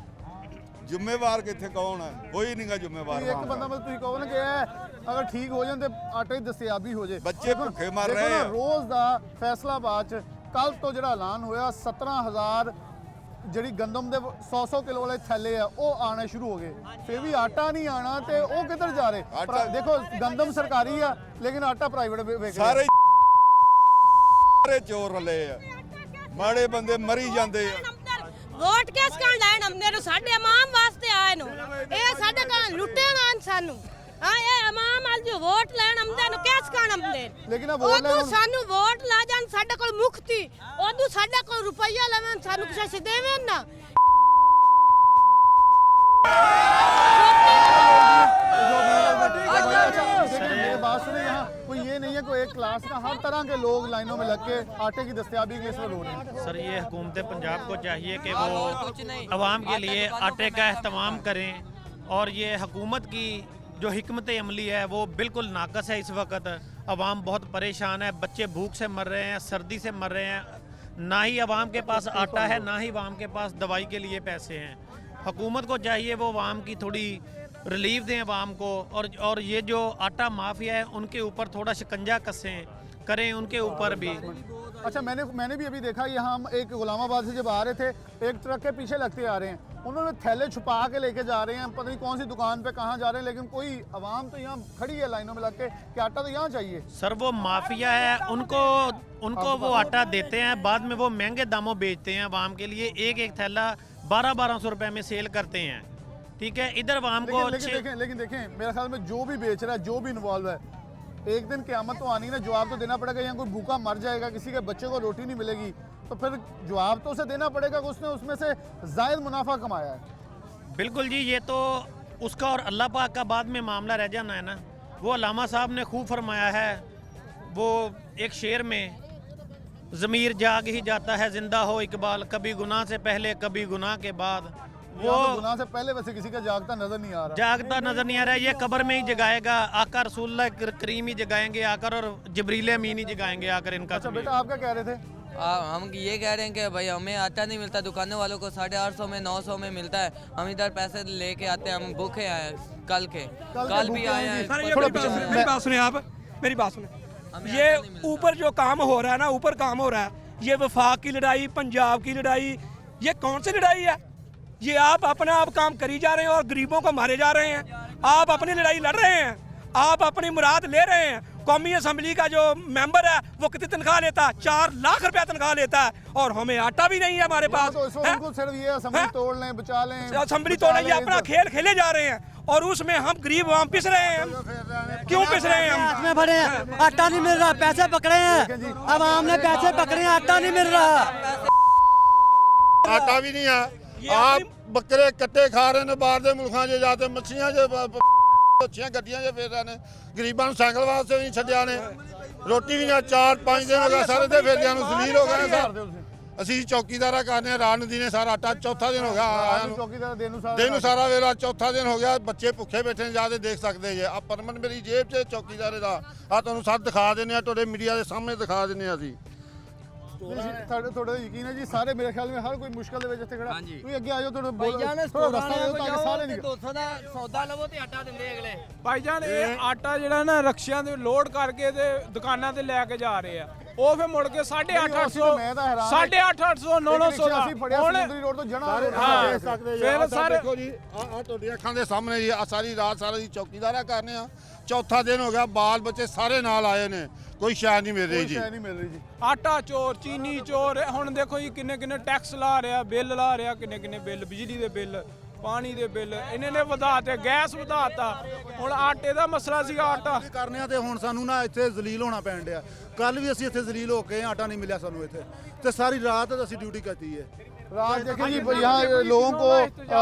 Speaker 6: ਜ਼ਿੰਮੇਵਾਰ ਕਿੱਥੇ ਕੌਣ ਹੈ? ਕੋਈ ਨਹੀਂਗਾ ਜ਼ਿੰਮੇਵਾਰ।
Speaker 1: एक बंदा मतलब तुम कहो ना कि अगर ठीक हो जाए तो आटे की दस्तियाबी हो जाए।
Speaker 6: ਬੱਚੇ ਭੁੱਖੇ ਮਰ
Speaker 1: देखो
Speaker 6: ਰਹੇ
Speaker 1: ना,
Speaker 6: ਆ।
Speaker 1: रोज का फैसलाबाद कल तो जो ऐलान होया 17,000 ਜਿਹੜੀ ਗੰਦਮ ਦੇ 100 ਕਿਲੋ ਵਾਲੇ ਥੈਲੇ ਆ ਉਹ ਆਣੇ ਸ਼ੁਰੂ ਹੋ ਗਏ। ਫਿਰ ਵੀ ਆਟਾ ਨਹੀਂ ਆਣਾ ਤੇ ਉਹ ਕਿੱਧਰ ਜਾ ਰਹੇ? ਦੇਖੋ ਗੰਦਮ ਸਰਕਾਰੀ ਆ ਲੇਕਿਨ ਆਟਾ ਪ੍ਰਾਈਵੇਟ ਵੇਚ ਰਹੇ।
Speaker 6: ਸਾਰੇ ਚੋਰ ਰਲੇ ਆ, ਮਾੜੇ ਬੰਦੇ ਮਰੀ ਜਾਂਦੇ ਆ।
Speaker 7: ਵੋਟ ਕਿਸ ਕਾਰਨ ਲੈਣ ਆਉਂਦੇ ਨੇ? ਸਾਡੇ ਇਮਾਮ ਵਾਸਤੇ ਆਏ ਨੂੰ, ਇਹ ਸਾਡੇ ਕਾਰਨ ਲੁੱਟੇ ਨਾ ਸਾਨੂੰ। ਹਾਂ ਇਹ ਇਮਾਮ ਅੱਜ ਜੋ ਵੋਟ ਲੈਣ ਆਉਂਦੇ ਨੇ ਕਿਸ ਕਾਰਨ ਆਉਂਦੇ?
Speaker 1: ਲੇਕਿਨ ਵੋਟ
Speaker 7: ਉਦੋਂ ਸਾਨੂੰ ਵੋਟ ਲਾ ਜਾਣ, ਸਾਡੇ ਕੋਲ ਮੁਖਤੀ, ਉਦੋਂ ਸਾਡੇ ਕੋਲ ਰੁਪਈਆ ਲੈਣ, ਸਾਨੂੰ ਕੁਛ ਦੇਵੇਂ ਨਾ।
Speaker 1: मेरी बात सुनिए, यहाँ कोई ये नहीं है कोई एक क्लास का, हर तरह के लोग लाइनों में लग के आटे की दस्तयाबी के लिए इस वक्त रो रहे हैं।
Speaker 14: सर ये हुकूमत पंजाब को चाहिए कि वो आवाम के लिए आटे का एहतमाम करें और ये हुकूमत की जो हिकमत अमली है वो बिल्कुल नाकस है। इस वक्त आवाम बहुत परेशान है, बच्चे भूख से मर रहे हैं, सर्दी से मर रहे हैं, ना ही आवाम के पास आटा है, ना ही आवाम के पास दवाई के लिए पैसे हैं। हुकूमत को चाहिए वो आवाम की थोड़ी रिलीफ दें आवाम को, और ये जो आटा माफिया है उनके ऊपर थोड़ा शिकंजा करें उनके ऊपर भी।
Speaker 1: अच्छा, मैंने भी अभी देखा, यहाँ हम एक गुलामाबाद से जब आ रहे थे, एक ट्रक के पीछे लगते आ रहे हैं, उन्होंने थैले छुपा के लेके जा रहे हैं, पता नहीं कौन सी दुकान पे कहाँ जा रहे हैं, लेकिन कोई आवाम तो यहाँ खड़ी है लाइनों में लग के कि आटा तो यहाँ चाहिए।
Speaker 14: सर वो माफिया है, उनको वो आटा देते हैं, बाद में वो महंगे दामों बेचते हैं आवाम के लिए, एक थैला 1200 रुपए में सेल करते हैं, ठीक है। इधर आवाम को
Speaker 1: लेकिन देखें मेरे ख्याल में जो भी बेच रहा है, जो भी इन्वॉल्व है, एक दिन क़यामत तो आनी ना, जवाब तो देना पड़ेगा। यहाँ कोई भूखा मर जाएगा, किसी के बच्चे को रोटी नहीं मिलेगी, तो फिर जवाब तो उसे देना पड़ेगा कि उसने उसमें से ज़ायद मुनाफा कमाया है।
Speaker 14: बिल्कुल जी, ये तो उसका और अल्लाह पाक का बाद में मामला रह जाना है ना। वो अल्लामा साहब ने खूब फरमाया है, वो एक शेर में, ज़मीर जाग ही जाता है जिंदा हो इकबाल, कभी गुनाह से पहले कभी गुनाह के बाद।
Speaker 1: वो गुनाह से पहले वैसे किसी का जागता नजर नहीं आ रहा,
Speaker 14: ये कब्र में ही जगाएगा, आकर रसूलुल्लाह करीम ही जगाएंगे आकर, और जिब्रील अमीन ही जगाएंगे आकर इनका।
Speaker 1: अच्छा बेटा, आप क्या कह रहे थे?
Speaker 15: हम ये कह रहे हैं कि भाई हमें आटा नहीं मिलता, दुकानों वालों को 850 में 900 में मिलता है, हम इधर पैसे लेके आते हैं, हम भूखे आए कल भी आए हैं।
Speaker 2: मेरी बात सुने आप, मेरी बात सुने, ये ऊपर जो काम हो रहा है ना, ऊपर काम हो रहा है, ये वफाक की लड़ाई, पंजाब की लड़ाई, ये कौन सी लड़ाई है? ये आप अपना आप काम करी जा रहे हैं और गरीबों को मारे जा रहे हैं। आप अपनी लड़ाई लड़ रहे हैं, आप अपनी मुराद ले रहे हैं। कौमी असम्बली का जो मेंबर है वो कितनी तनख्वाह लेता है? 4 लाख रुपया तनख्वाह लेता है, और हमें आटा भी नहीं है हमारे पास।
Speaker 1: तो सिर्फ ये असेंबली तोड़ लें, बचा लें,
Speaker 2: असेंबली तोड़ लें, अपना खेल खेले जा रहे हैं, और उसमें हम गरीब आवाम पिस रहे हैं। क्यों पिस रहे हैं? हम
Speaker 12: में भरे हैं, आटा नहीं मिल रहा, पैसे पकड़े हैं, आवाम ने पैसे पकड़े हैं, आटा नहीं मिल रहा,
Speaker 3: आटा भी नहीं है। आप बकरे कट्टे खा रहे ने, बाहर के मुल्कों च जाते मच्छियां अच्छियां गड्डियां च फिर रहे ने, गरीबां नूं साइकिल वास्ते नहीं छड्डिया ने, रोटी भी ना 4-5 दिन हो गए सारे दे फिरदियां नूं जलील हो गए सर। ਅਸੀਂ ਚੌਕੀਦਾਰਾ ਕਰਨੇ ਆ, ਰਾਜਨੀਤੀ ਨੇ ਸਾਰਾ ਆਟਾ ਚੌਥਾ ਦਿਨ ਹੋ ਗਿਆ ਆਇਆ ਨੂੰ, ਚੌਕੀਦਾਰ ਦਿਨ ਨੂੰ ਸਾਰਾ ਵੇਲਾ ਚੌਥਾ ਦਿਨ ਹੋ ਗਿਆ, ਬੱਚੇ ਭੁੱਖੇ ਬੈਠੇ ਨੇ, ਜਾ ਕੇ ਦੇਖ ਸਕਦੇ ਜੇ ਆ ਪਰਮਨ ਮੇਰੀ ਜੇਬ 'ਚ ਚੌਕੀਦਾਰੇ ਦਾ, ਆ ਤੁਹਾਨੂੰ ਸਭ ਦਿਖਾ ਦਿੰਦੇ ਆ, ਤੁਹਾਡੇ ਮੀਡੀਆ ਦੇ ਸਾਹਮਣੇ ਦਿਖਾ ਦਿੰਦੇ ਆ ਅਸੀਂ।
Speaker 1: ਤੁਹਾਡਾ ਯਕੀਨ ਹੈ ਜੀ, ਸਾਰੇ ਮੇਰੇ ਖਿਆਲ ਵਿੱਚ ਹਰ ਕੋਈ ਮੁਸ਼ਕਲ ਦੇ ਵਿੱਚ ਇੱਥੇ ਖੜਾ। ਤੁਸੀਂ ਅੱਗੇ ਆ ਜਾਓ, ਥੋੜਾ ਰਸਤਾ ਦਿਓ ਤਾਂ ਕਿ ਸਾਰੇ ਨਿਕਲ।
Speaker 15: 200 ਦਾ ਸੌਦਾ ਲਵੋ ਤੇ ਆਟਾ ਦਿੰਦੇ ਅਗਲੇ।
Speaker 6: ਭਾਈਜਾਨ ਇਹ ਆਟਾ ਜਿਹੜਾ ਨਾ ਰਕਸ਼ਿਆਂ ਦੇ ਲੋਡ ਕਰਕੇ ਤੇ ਦੁਕਾਨਾਂ ਤੇ ਲੈ ਕੇ ਜਾ ਰਹੇ ਆ, ਉਹ ਫਿਰ ਮੁੜ ਕੇ 850 900 ਦਾ ਹੁਣ
Speaker 1: ਰੋਡ ਤੋਂ ਜਣਾ
Speaker 3: ਦੇਖ ਸਕਦੇ ਜੀ। ਫਿਰ ਸਰ ਦੇਖੋ ਜੀ, ਆ ਤੁਹਾਡੀਆਂ ਅੱਖਾਂ ਦੇ ਸਾਹਮਣੇ ਜੀ, ਆ ਸਾਰੀ ਰਾਤ ਸਾਰਾ ਜੀ ਚੌਕੀਦਾਰਾ ਕਰਨੇ ਆ, ਚੌਥਾ ਦਿਨ ਹੋ ਗਿਆ, ਬਾਲ ਬੱਚੇ ਸਾਰੇ ਨਾਲ ਆਏ ਨੇ, ਕੋਈ ਸ਼ੈ ਨਹੀਂ ਮਿਲ ਰਹੀ ਜੀ।
Speaker 6: ਆਟਾ ਚੋਰ, ਚੀਨੀ ਚੋਰ, ਹੁਣ ਦੇਖੋ ਜੀ ਕਿੰਨੇ ਟੈਕਸ ਲਾ ਰਿਹਾ, ਬਿੱਲ ਲਾ ਰਿਹਾ, ਕਿੰਨੇ ਬਿੱਲ, ਬਿਜਲੀ ਦੇ ਬਿੱਲ, ਪਾਣੀ ਦੇ ਬਿੱਲ ਇਹਨਾਂ ਨੇ ਵਧਾਤੇ, ਗੈਸ ਵਧਾਤਾ। ਹੁਣ ਆਟੇ ਦਾ ਮਸਲਾ ਸੀਗਾ, ਆਟਾ
Speaker 16: ਕਰਨੇ ਆ ਤੇ ਹੁਣ ਸਾਨੂੰ ਨਾ ਇੱਥੇ ਜ਼ਲੀਲ ਹੋਣਾ ਪੈਣ ਡਿਆ। ਕੱਲ ਵੀ ਅਸੀਂ ਇੱਥੇ ਜ਼ਲੀਲ ਹੋ ਕੇ ਆਟਾ नहीं मिला ਸਾਨੂੰ ਇੱਥੇ, ਤੇ ਸਾਰੀ ਰਾਤ ਅਸੀਂ ड्यूटी करती है।
Speaker 1: रात देखें जी, यहाँ लोगों को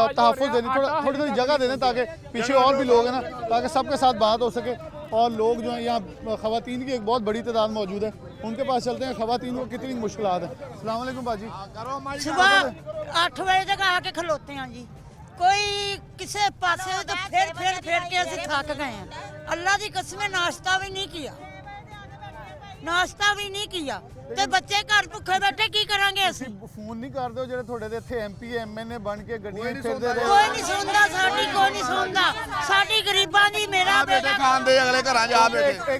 Speaker 1: तहफ़्फ़ुज़ देनी, थोड़ी जगह देने ताकि पीछे और भी लोग हैं ना, ताकि सबके साथ बात हो सके। और लोग जो हैं यहाँ ख़वातीन की एक बहुत बड़ी तादाद मौजूद है, उनके पास चलते हैं, ख़वातीन को कितनी मुश्किलात हैं। अस्सलाम वालेकुम बाजी।
Speaker 17: सुबह 8 बजे तक आके खलोते हैं जी, कोई किसी पासे तो फेर के ਅਸੀਂ थक गए हैं। अल्लाह की कसम, नाश्ता भी नहीं किया, नाश्ता भी नहीं किया, ਤੇ ਬੱਚੇ ਘਰ ਭੁੱਖੇ ਬੈਠੇ, ਕੀ ਕਰਾਂਗੇ ਅਸੀਂ?
Speaker 1: ਫੋਨ ਨਹੀਂ ਕਰਦੇ ਹੋ ਜਿਹੜੇ ਤੁਹਾਡੇ ਦੇ ਇੱਥੇ ਐਮਪੀ ਐਮਐਨਏ ਬਣ ਕੇ ਗੱਡੀਆਂ ਫਿਰਦੇ ਰਹੇ?
Speaker 17: ਕੋਈ ਨਹੀਂ ਸੁਣਦਾ ਸਾਡੀ, ਕੋਈ ਨਹੀਂ ਸੁਣਦਾ ਸਾਡੀ, ਗਰੀਬਾਂ ਦੀ। ਮੇਰਾ ਬੇਟਾ
Speaker 3: ਖਾਂਦੇ ਅਗਲੇ ਘਰਾਂ ਜਾ ਬੈਠੇ,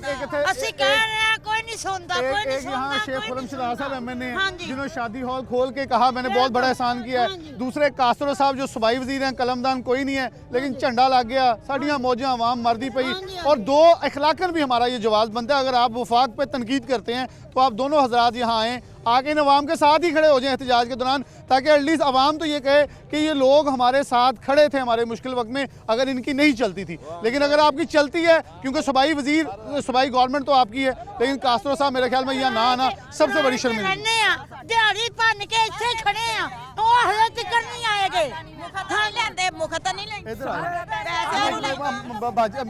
Speaker 17: ਅਸੀਂ ਕਹਿ ਰਹੇ हैं, कोई नहीं सुनता, कोई नहीं सुनता।
Speaker 1: यहाँ शेख खुर्रमशद साहब एमएनए जिन्होंने शादी हॉल खोल के कहा मैंने बहुत बड़ा एहसान किया है। दूसरे कासरो साहब जो सूबाई वजीर हैं, कलमदान कोई नहीं है, लेकिन झंडा लग गया, साड़ियाँ मौजा आवाम मरदी पई। और दो अखलाकन भी हमारा ये जवाब बनता है, अगर आप वफाक पे तनकीद करते हैं तो आप दोनों हजरात यहाँ आएँ, आके इन अवाम के साथ ही खड़े हो जाएं एहतजाज के दौरान, ताकि एटलीस्ट अवाम तो ये कहे कि ये लोग हमारे साथ खड़े थे हमारे मुश्किल वक्त में, अगर इनकी नहीं चलती थी। लेकिन अगर आपकी चलती है, क्योंकि सूबाई वजीर, सूबाई गवर्नमेंट तो आपकी है, लेकिन कासरो साहब मेरे ख्याल में यहाँ ना आना सबसे बड़ी शर्मिंदगी।
Speaker 17: दिहाड़ी भन के इत्थे खड़े हैं, वो हले तक नहीं आएगे। हाँ लेंदे, मुफ्त नहीं लेंदे,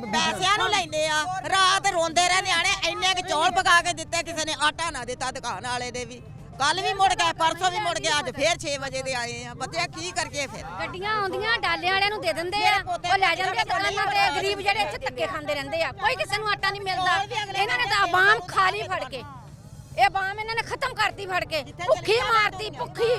Speaker 17: पैसिਆਂ ਨੂੰ ਲੈਂਦੇ ਆ। ਰਾਤ ਰੋਂਦੇ ਰਹੇ ਨਿਆਣੇ, ਇੰਨੇ ਕਿ ਚੌਲ ਪਕਾ ਕੇ ਦਿੱਤੇ, ਕਿਸੇ ਨੇ ਆਟਾ ਨਾ ਦਿੱਤਾ ਦੁਕਾਨ ਵਾਲੇ ਦੇ ਵੀ। ਕੱਲ ਵੀ ਮੁੜ ਗਏ, ਪਰਸੋਂ ਵੀ ਮੁੜ ਗਏ, ਅੱਜ ਫੇਰ 6 ਵਜੇ ਦੇ ਆਏ ਆ। ਬੱਚੇ ਕੀ ਕਰਕੇ ਫਿਰ?
Speaker 10: ਗੱਡੀਆਂ ਆਉਂਦੀਆਂ ਡਾਲੇ ਵਾਲਿਆਂ ਨੂੰ ਦੇ ਦਿੰਦੇ ਆ, ਉਹ ਲੈ ਜਾਂਦੇ ਆ ਦੁਕਾਨਾਂ ਤੇ। ਗਰੀਬ ਜਿਹੜੇ ਇੱਥੇ ਧੱਕੇ ਖਾਂਦੇ ਰਹਿੰਦੇ ਆ, ਕੋਈ ਕਿਸੇ ਨੂੰ ਆਟਾ ਨਹੀਂ ਮਿਲਦਾ। ਇਹਨਾਂ ਨੇ ਤਾਂ ਆਵਾਮ ਖਾਲੀ ਫੜ ਕੇ, ਇਹ ਆਵਾਮ ਇਹਨਾਂ ਨੇ ਖਤਮ ਕਰਤੀ ਫੜ ਕੇ, ਭੁੱਖੀ ਮਾਰਤੀ, ਭੁੱਖੀ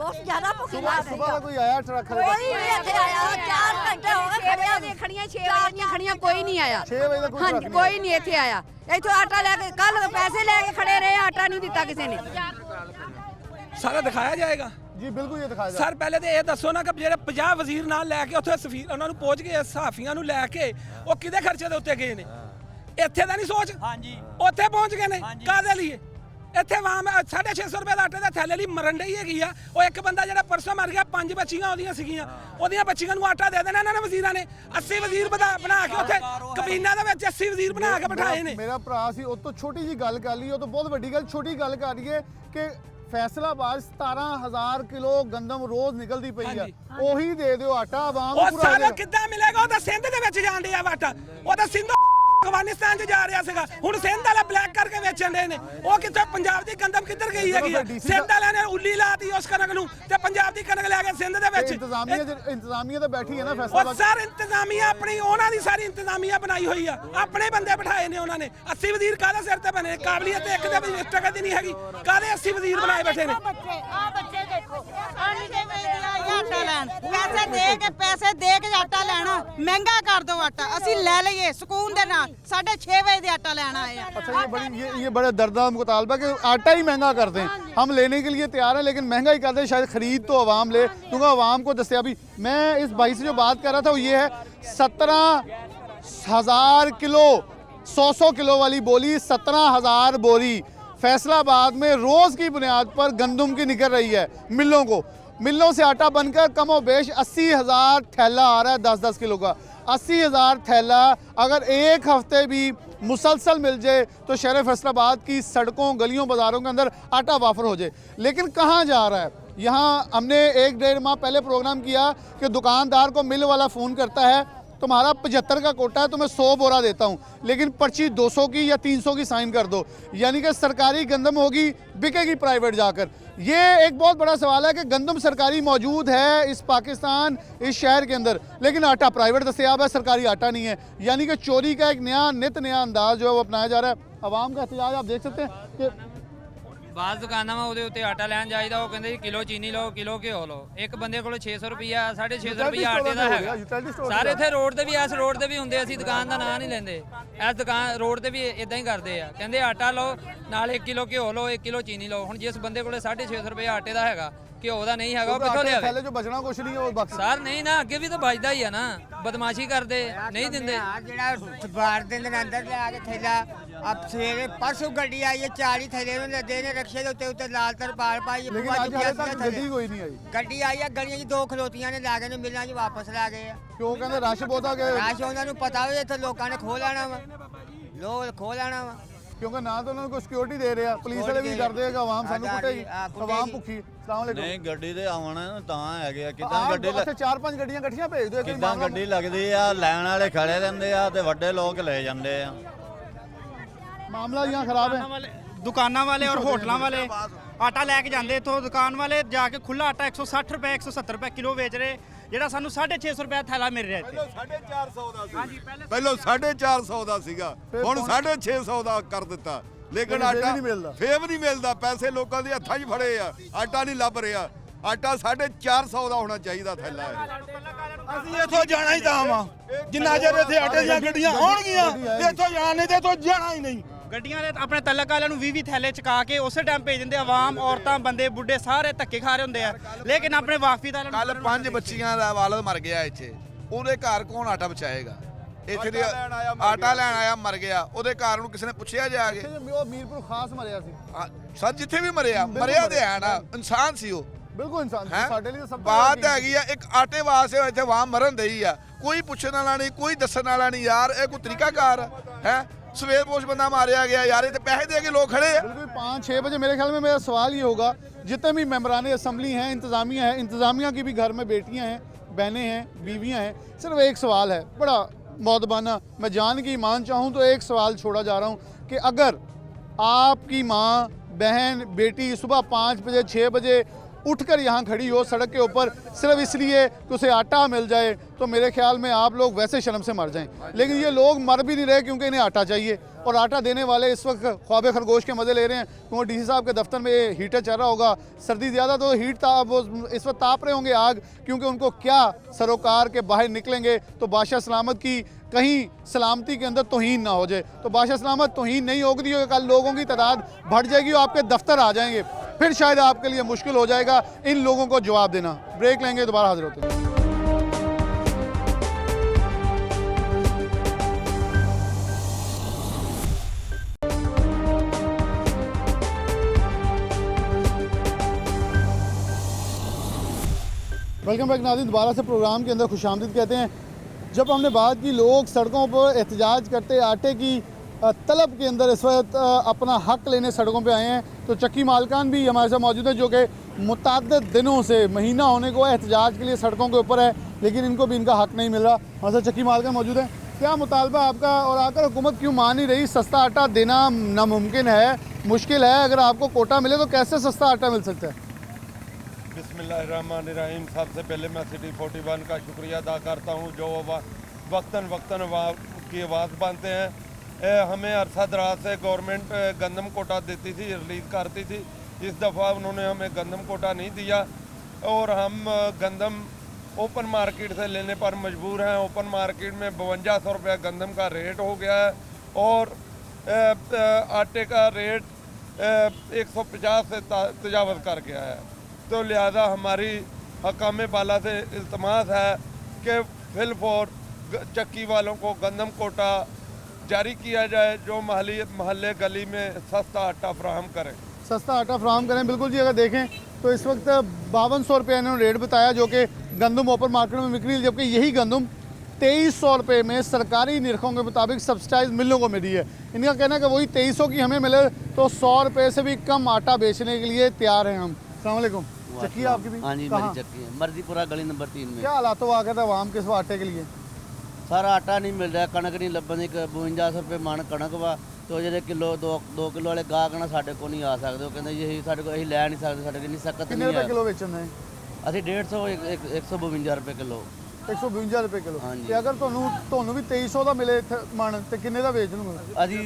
Speaker 17: ਬਹੁਤ ਜ਼ਿਆਦਾ ਭੁੱਖ ਲੱਗ ਰਹੀ
Speaker 1: ਸੁਬਾਹ
Speaker 17: ਆ।
Speaker 1: ਕੋਈ ਆਇਆ ਟਰੱਕ
Speaker 17: ਕੋਈ ਨਹੀਂ ਇੱਥੇ ਆਇਆ 4 ਘੰਟੇ ਹੋ ਗਏ ਖੜਿਆ ਦੇ ਖੜੀਆਂ 6 ਵਜੇ ਦੀਆਂ ਖੜੀਆਂ ਕੋਈ ਨਹੀਂ ਆਇਆ
Speaker 1: 6 ਵਜੇ ਦਾ ਕੋਈ
Speaker 17: ਹਾਂਜੀ
Speaker 1: ਟਰੱਕ
Speaker 17: ਕੋਈ ਨਹੀਂ ਇੱਥੇ ਆਇਆ ਇੱਥੋਂ ਆਟਾ ਲੈ ਕੇ ਕੱਲ ਪੈਸੇ ਲੈ ਕੇ ਖੜੇ ਰਹੇ ਆਟਾ ਨਹੀਂ ਦਿੱਤਾ ਕਿਸੇ ਨੇ
Speaker 2: ਸਾਰਾ ਦਿਖਾਇਆ ਜਾਏਗਾ
Speaker 1: ਜੀ ਬਿਲਕੁਲ ਇਹ ਦਿਖਾਇਆ
Speaker 2: ਸਰ ਪਹਿਲੇ ਤੇ ਇਹ ਦੱਸੋ ਨਾ ਕਿ ਜਿਹੜੇ 50 ਵਜ਼ੀਰ ਨਾਲ ਲੈ ਕੇ ਉੱਥੇ ਸਫੀਰ ਉਹਨਾਂ ਨੂੰ ਪਹੁੰਚ ਗਏ ਸਹਾਫੀਆਂ ਨੂੰ ਲੈ ਕੇ ਉਹ ਕਿਹਦੇ ਖਰਚੇ ਦੇ ਉੱਤੇ ਗਏ ਨੇ ਇੱਥੇ ਦਾ ਨਹੀਂ ਸੋਚ ਹਾਂਜੀ ਉੱਥੇ ਪਹੁੰਚ ਗਏ ਨੇ ਕਾਹਦੇ ਲਈ ਇੱਥੇ ਵਾਮ 650 ਰੁਪਏ ਦਾ ਆਟੇ ਦਾ ਥੈਲੇ ਲਈ ਮਰਨ ਡਈ ਹੈਗੀ ਆ ਉਹ ਇੱਕ ਬੰਦਾ ਜਿਹੜਾ ਪਰਸੋਂ ਮਰ ਗਿਆ 5 ਬੱਚੀਆਂ ਉਹਦੀਆਂ ਸੀਗੀਆਂ ਉਹਦੀਆਂ ਬੱਚੀਆਂ ਨੂੰ ਆਟਾ ਦੇ ਦੇਣਾ ਇਹਨਾਂ ਨੇ ਵਜ਼ੀਰਾਂ ਨੇ 80 ਵਜ਼ੀਰ ਬਣਾ ਕੇ ਉੱਥੇ ਕਬੀਨਾ ਦੇ ਵਿੱਚ 80 ਵਜ਼ੀਰ ਬਣਾ ਕੇ ਬਿਠਾਏ ਨੇ
Speaker 1: ਮੇਰਾ ਭਰਾ ਸੀ ਉਹ ਤੋਂ ਛੋਟੀ ਜੀ ਗੱਲ ਕਰ ਲਈ ਉਹ ਤੋਂ ਬਹੁਤ ਵੱਡੀ ਗੱਲ ਛੋਟੀ ਗੱਲ ਕਰ ਲਈਏ ਕਿ फैसलाबाद 17,000 किलो गंदम रोज निकलती पई है ਉਹੀ ਦੇ ਦਿਓ ਆਟਾ ਆਵਾਮ ਨੂੰ
Speaker 2: ਉਹ ਸਾਰਾ ਕਿੱਦਾਂ ਮਿਲੇਗਾ ਉਹ ਤਾਂ ਸਿੰਧ ਦੇ ਵਿੱਚ ਜਾਣ ਡਿਆ ਆਟਾ ਉਹ ਤਾਂ ਸਿੰਧ ਅਫਗਾਨਿਸਤਾਨ 'ਚ ਜਾ ਰਿਹਾ ਸੀਗਾ ਹੁਣ ਸਿੰਧ ਵਾਲਾ ਬਲੈਕ ਕਰਕੇ ਵੇਚਣ ਦੇ ਨੇ ਉਹ ਕਿੱਥੇ ਪੰਜਾਬ ਦੀ ਗੰਦਮ ਕਿੱਧਰ ਗਈ ਹੈਗੀ ਆ ਸਿੰਧ ਵਾਲਿਆਂ ਨੇ ਉੱਲੀ ਲਾਤੀ ਉਸ ਕਣਕ ਨੂੰ ਤੇ ਪੰਜਾਬ ਦੀ ਕਣਕ ਲੈ ਕੇ ਸਿੰਧ ਦੇ ਵਿੱਚ
Speaker 1: ਇੰਤਜ਼ਾਮੀਆ ਤਾਂ ਬੈਠੀ ਹੈ ਨਾ ਫੈਸਲਾਬਾਦ
Speaker 2: ਸਰ ਇੰਤਜ਼ਾਮੀਆ ਆਪਣੀ ਉਹਨਾਂ ਦੀ ਸਾਰੀ ਇੰਤਜ਼ਾਮੀਆ ਬਣਾਈ ਹੋਈ ਆ ਆਪਣੇ ਬੰਦੇ ਬਿਠਾਏ ਨੇ ਉਹਨਾਂ ਨੇ 80 ਵਜ਼ੀਰ ਕਾਹਦੇ ਸਿਰ ਤੇ ਬਣੇ ਕਾਬਲੀਅਤ ਇੱਕ ਦੇ ਵੀ ਟਕਾ ਦੀ ਨਹੀਂ ਹੈਗੀ ਕਾਹਦੇ 80 ਵਜ਼ੀਰ ਬਣਾਏ ਬੈਠੇ ਨੇ
Speaker 17: ਆ ਬੱਚੇ ਦੇਖੋ ਆਟਾ ਲੈਣ ਪੈਸੇ ਦੇ ਕੇ ਆਟਾ ਲੈਣਾ ਮਹਿੰਗਾ ਕਰ ਦੋ ਆਟਾ ਅਸੀਂ ਲੈ ਲਈਏ ਸਕੂਨ ਦੇ ਨਾਲ 6:30 वजे आटा लेना है।
Speaker 1: अच्छा ये बड़े दर्दनाक मुतालबा कि आटा ही महंगा करते हैं हम लेने के लिए तैयार हैं लेकिन महंगा ही करते हैं शायद खरीद तो आवाम ले क्योंकि आवाम को दस्तयाबी मैं इस भाई से जो बात कर रहा था वो ये है 17,000 किलो 100 किलो वाली बोली 17,000 बोरी फैसलाबाद में रोज़ की बुनियाद पर गंदम की निकल रही है मिलों से आटा बनकर कम व बेश 80,000 थैला आ रहा है 10-10 किलो का 80,000 थैला अगर एक हफ्ते भी मुसलसल मिल जाए तो शहर फैसलाबाद की सड़कों गलियों बाज़ारों के अंदर आटा वाफर हो जाए लेकिन कहाँ जा रहा है यहाँ हमने 1-1.5 माह पहले प्रोग्राम किया कि दुकानदार को मिल वाला फ़ोन करता है तुम्हारा 75 का कोटा है तो मैं 100 बोरा देता हूँ लेकिन पर्ची 200 की या 300 की साइन कर दो यानी कि सरकारी गंदम होगी बिकेगी प्राइवेट जाकर ये एक बहुत बड़ा सवाल है कि गंदम सरकारी मौजूद है इस पाकिस्तान इस शहर के अंदर लेकिन आटा प्राइवेट दस्तयाब है सरकारी आटा नहीं है यानी कि चोरी का एक नित नया अंदाज जो है वो अपनाया जा रहा है आवाम का एहतजाज आप देख सकते हैं कि
Speaker 18: ਬਾਜ਼ ਦੁਕਾਨਾਂ ਵਾ ਉਹਦੇ ਉੱਤੇ ਆਟਾ ਲੈਣ ਜਾਈਦਾ ਉਹ ਕਹਿੰਦੇ ਜੀ ਕਿਲੋ ਚੀਨੀ ਲਓ ਕਿਲੋ ਘਿਓ ਲਓ ਇੱਕ ਬੰਦੇ ਕੋਲ 600 ਰੁਪਿਆ 650 ਰੁਪਿਆ ਆਟੇ ਦਾ ਹੈਗਾ ਸਾਰੇ ਇੱਥੇ ਰੋਡ ਤੇ ਵੀ ਇਸ ਰੋਡ ਤੇ ਵੀ ਹੁੰਦੇ ਅਸੀਂ ਦੁਕਾਨ ਦਾ ਨਾਂ ਨਹੀਂ ਲੈਂਦੇ ਇਸ ਦੁਕਾਨ ਰੋਡ ਤੇ ਵੀ ਇਦਾਂ ਹੀ ਕਰਦੇ ਆ ਕਹਿੰਦੇ ਆਟਾ ਲਓ ਨਾਲ 1 ਕਿਲੋ ਘਿਓ ਲਓ 1 ਕਿਲੋ ਚੀਨੀ ਲਓ ਹੁਣ ਜਿਸ ਬੰਦੇ ਕੋਲੇ 650 ਰੁਪਿਆ ਆਟੇ ਦਾ ਹੈਗਾ ਘਿਓ ਦਾ ਨਹੀਂ ਹੈਗਾ ਉਹ ਕਿੱਥੋਂ ਲਿਆਵੇ
Speaker 1: थैले जो बचना कुछ नहीं है वो बाकी
Speaker 18: ਸਰ ਨਹੀਂ ਨਾ ਅੱਗੇ ਵੀ ਤਾਂ ਬਚਦਾ ਹੀ ਆ ਨਾ ਬਦਮਾਸ਼ੀ ਕਰਦੇ ਨਹੀਂ ਦਿੰਦੇ
Speaker 4: ਜਿਹੜਾ ਬਾਰ ਦੇ ਅੰਦਰ ਲਿਆ ਕੇ ਥੈਲਾ अब सवेरे परसों गड्डी आई है 40 थैले में लदे ने रक्शे के उत्ते लाल तरपाल पाई है
Speaker 1: लेकिन आज हाले तक गड्डी कोई नहीं आई
Speaker 4: गड्डी आई है गलियां 2 खलोतियां ने ला के मिलां च वापस ला गए
Speaker 1: क्यों कहंदे रश बहुत आ गए
Speaker 4: रश ਉਹਨਾਂ ਨੂੰ ਪਤਾ ਹੋਵੇ ਇੱਥੇ ਲੋਕਾਂ ਨੇ ਖੋਹ ਲੈਣਾ ਵਾ ਲੋਕ ਖੋਹ ਲੈਣਾ ਵਾ
Speaker 1: क्योंकि ना तो उन्होंने कोई सिक्योरिटी दे रहे हैं पुलिस वाले भी डरदे हैं कि आवाम सानू कुटेगी आवाम भुखी अस्सलाम वालेकुम
Speaker 19: नहीं गड्डी ते आवना ਤਾਂ ਹੈਗੇ ਆ ਕਿਦਾਂ ਗੱਡੀ
Speaker 1: ਉੱਥੇ 4-5 ਗੱਡੀਆਂ ਇਕੱਠੀਆਂ ਭੇਜ ਦਿਓ
Speaker 19: ਕਿਦਾਂ ਗੱਡੀ ਲੱਗਦੀ ਆ ਲੈਣ ਵਾਲੇ ਖੜੇ ਰਹਿੰਦੇ ਆ ਤੇ ਵੱਡੇ ਲੋਕ ਲੈ ਜਾਂਦੇ ਆ
Speaker 1: ਮਾਮਲਾ यहाँ खराब है
Speaker 20: दुकाना वाले और होटलों वाले आटा लैके जाते इतों दुकान वाले जाके खुला आटा 160 रुपए 170 रुपए किलो बेच रहे ਜਿਹੜਾ ਸਾਨੂੰ 650 ਰੁਪਏ ਥੈਲਾ ਮਿਲ ਰਿਹਾ ਇੱਥੇ
Speaker 21: ਪਹਿਲਾਂ 450 ਦਾ ਸੀਗਾ ਹੁਣ 650 ਦਾ ਕਰ ਦਿੱਤਾ ਲੇਕਿਨ ਆਟਾ ਫੇਰ ਨਹੀਂ ਮਿਲਦਾ ਪੈਸੇ ਲੋਕਾਂ ਦੇ ਹੱਥਾਂ 'ਚ ਫੜੇ ਆ ਆਟਾ ਨਹੀਂ ਲੱਭ ਰਿਹਾ ਆਟਾ 450 ਦਾ ਹੋਣਾ ਚਾਹੀਦਾ ਥੈਲਾ
Speaker 22: ਅਸੀਂ ਇੱਥੋਂ ਜਾਣਾ ਹੀ ਤਾਂ ਵਾ ਜਿੰਨਾ ਚਿਰ ਇੱਥੇ ਆਟੇ ਦੀਆਂ ਗੱਡੀਆਂ ਆਉਣਗੀਆਂ ਇੱਥੋਂ ਜਾਣਾ ਨਹੀਂ ਤੇ ਇੱਥੋਂ ਜਾਣਾ ਹੀ ਨਹੀਂ
Speaker 20: ਗੱਡੀਆਂ ਵਾਲੇ ਆਪਣੇ ਤਲਕ ਵਾਲਿਆਂ ਨੂੰ 20 ਥੈਲੇ ਚਕਾ ਕੇ ਉਸੇ ਟਾਈਮ ਭੇਜ ਦਿੰਦੇ ਆਵਾਮ ਔਰਤਾਂ ਬੰਦੇ ਬੁੱਢੇ ਸਾਰੇ ਧੱਕੇ ਖਾ ਰਹੇ ਹੁੰਦੇ ਆ ਲੇਕਿਨ ਆਪਣੇ ਵਾਕਫੀ ਦਾ
Speaker 22: ਕੱਲ 5 ਬੱਚੀਆਂ ਦਾ ਵਾਲਦ ਮਰ ਗਿਆ ਇੱਥੇ ਉਹਦੇ ਘਰ ਕੌਣ ਆਟਾ ਬਚਾਏਗਾ ਇੱਥੇ ਦੇ ਆਟਾ ਲੈਣ ਆਇਆ ਮਰ ਗਿਆ ਉਹਦੇ ਘਰ ਨੂੰ ਕਿਸੇ ਨੇ ਪੁੱਛਿਆ ਜਾ ਕੇ
Speaker 1: ਉਹ ਮੀਰਪੁਰ ਖਾਸ ਮਰਿਆ ਸੀ
Speaker 22: ਸਰ ਜਿੱਥੇ ਵੀ ਮਰਿਆ ਤੇ ਹੈ ਨਾ ਇਨਸਾਨ ਸੀ ਉਹ
Speaker 1: ਬਿਲਕੁਲ ਇਨਸਾਨ ਸਾਡੇ ਲਈ ਸਭ
Speaker 22: ਬਾਤ ਹੈਗੀ ਆ ਇੱਕ ਆਟੇ ਵਾਸਤੇ ਇੱਥੇ ਵਾਹ ਮਰਨ ਦਈ ਆ ਕੋਈ ਪੁੱਛਣ ਵਾਲਾ ਨਹੀਂ ਕੋਈ ਦੱਸਣ ਵਾਲਾ ਨਹੀਂ ਯਾਰ ਇਹ ਕੋਈ ਤਰੀਕਾਕਾਰ ਹੈ सवेर पोश बंदा मारिया गया यार ये तो पैसे दे के लोग खड़े हैं
Speaker 1: बिल्कुल 5-6 बजे मेरे ख्याल में मेरा सवाल ये होगा जितने भी मेम्बरान असम्बली हैं इंतज़ामिया की भी घर में बेटियां हैं बहनें हैं बीवियां हैं सिर्फ एक सवाल है बड़ा मौदबाना मैं जान की ईमान चाहूँ तो एक सवाल छोड़ा जा रहा हूँ कि अगर आपकी माँ बहन बेटी सुबह 5 बजे 6 बजे उठकर यहाँ खड़ी हो सड़क के ऊपर सिर्फ इसलिए कि उसे आटा मिल जाए, तो मेरे ख्याल में आप लोग वैसे शर्म से मर जाएं। लेकिन ये लोग मर भी नहीं रहे क्योंकि इन्हें आटा चाहिए, और आटा देने वाले इस वक्त ख्वाब खरगोश के मज़े ले रहे हैं। क्योंकि डीसी साहब के दफ्तर में हीटर चल रहा होगा, सर्दी ज़्यादा तो वो इस वक्त ताप रहे होंगे आग, क्योंकि उनको क्या सरोकार के बाहर निकलेंगे तो बादशाह सलामत की कहीं सलामती के अंदर तौहीन ना हो जाए। तो बादशाह सलामत तौहीन नहीं होगी, कल लोगों की तादाद बढ़ जाएगी और आपके दफ्तर आ जाएंगे, फिर शायद आपके लिए मुश्किल हो जाएगा इन लोगों को जवाब देना। ब्रेक लेंगे, दोबारा हाजिर होते हैं। वेलकम बैक नाज़रीन, दोबारा से प्रोग्राम के अंदर खुशामदीद कहते हैं। जब हमने बात की लोग सड़कों पर एहतजाज करते आटे की तलब के अंदर इस वक्त अपना हक लेने सड़कों पे आए हैं, तो चक्की मालकान भी हमारे साथ मौजूद है जो कि मुतअद्दिद दिनों से, महीना होने को एहतजाज के लिए सड़कों के ऊपर है, लेकिन इनको भी इनका हक नहीं मिल रहा। हमारे साथ चक्की मालकान मौजूद है। क्या मुतालबा आपका, और आकर हुकूमत क्यों मान नहीं रही? सस्ता आटा देना नामुमकिन है, मुश्किल है, अगर आपको कोटा मिले तो कैसे सस्ता आटा मिल सकता है?
Speaker 3: बिस्मिल्लाहिर्रहमानिर्रहीम। सबसे पहले मैं सिटी 41 का शुक्रिया अदा करता हूँ जो वक्तन की आवाज़ बनते हैं। हमें अरसा दराज से गवर्नमेंट गंदम कोटा देती थी, रिलीज़ करती थी। इस दफ़ा उन्होंने हमें गंदम कोटा नहीं दिया और हम गंदम ओपन मार्केट से लेने पर मजबूर हैं। ओपन मार्केट में 5200 रुपये गंदम का रेट हो गया है और आटे का रेट 150 से तजावज़ कर गया है। तो लिहाजा हमारी हकाम बाला से इल्तमास है कि फिलफौर चक्की वालों को गंदम कोटा जारी किया जाए जो महल्ले गली में सस्ता आटा फ्राहम करें।
Speaker 1: सस्ता आटा फ्राहम करें, बिल्कुल जी। अगर देखें तो इस वक्त 5200 रुपये इन्होंने रेट बताया जो कि गंदम ओपन मार्केट में बिक रही है, जबकि यही गंदम 2300 रुपये में सरकारी निरखों के मुताबिक सब्सिडाइज मिलों को मिली है। इनका कहना है कि वही 2300 की हमें मिले तो 100 रुपये से भी कम आटा बेचने के लिए तैयार हैं हम। अस्सलाम वालेकुम। चक्की आपकी भी?
Speaker 5: हाँ जी, मेरी चक्की है, मर्जीपुरा गली नंबर 3 में।
Speaker 1: क्या हालात हुआ था आवाम के आटे के लिए?
Speaker 5: सारा आटा नहीं मिल रहा, कणक नहीं लभन, 5200 रुपये मन कणक वा, तो जो किलो 2 किलो वाले गाहक ना साढ़े को नहीं आ सकते, वो कहते यही साढ़े को लै नहीं सकते, साढ़े इन्नी सकत
Speaker 1: कितने रुपये किलो बेचन है?
Speaker 5: अभी 152 रुपये किलो।
Speaker 1: 152 रुपये किलो।
Speaker 5: हाँ जी।
Speaker 1: तो अगर ਤੁਹਾਨੂੰ भी 2300 का मिले मन तो किन्ने का बेच लूँगा?
Speaker 5: अभी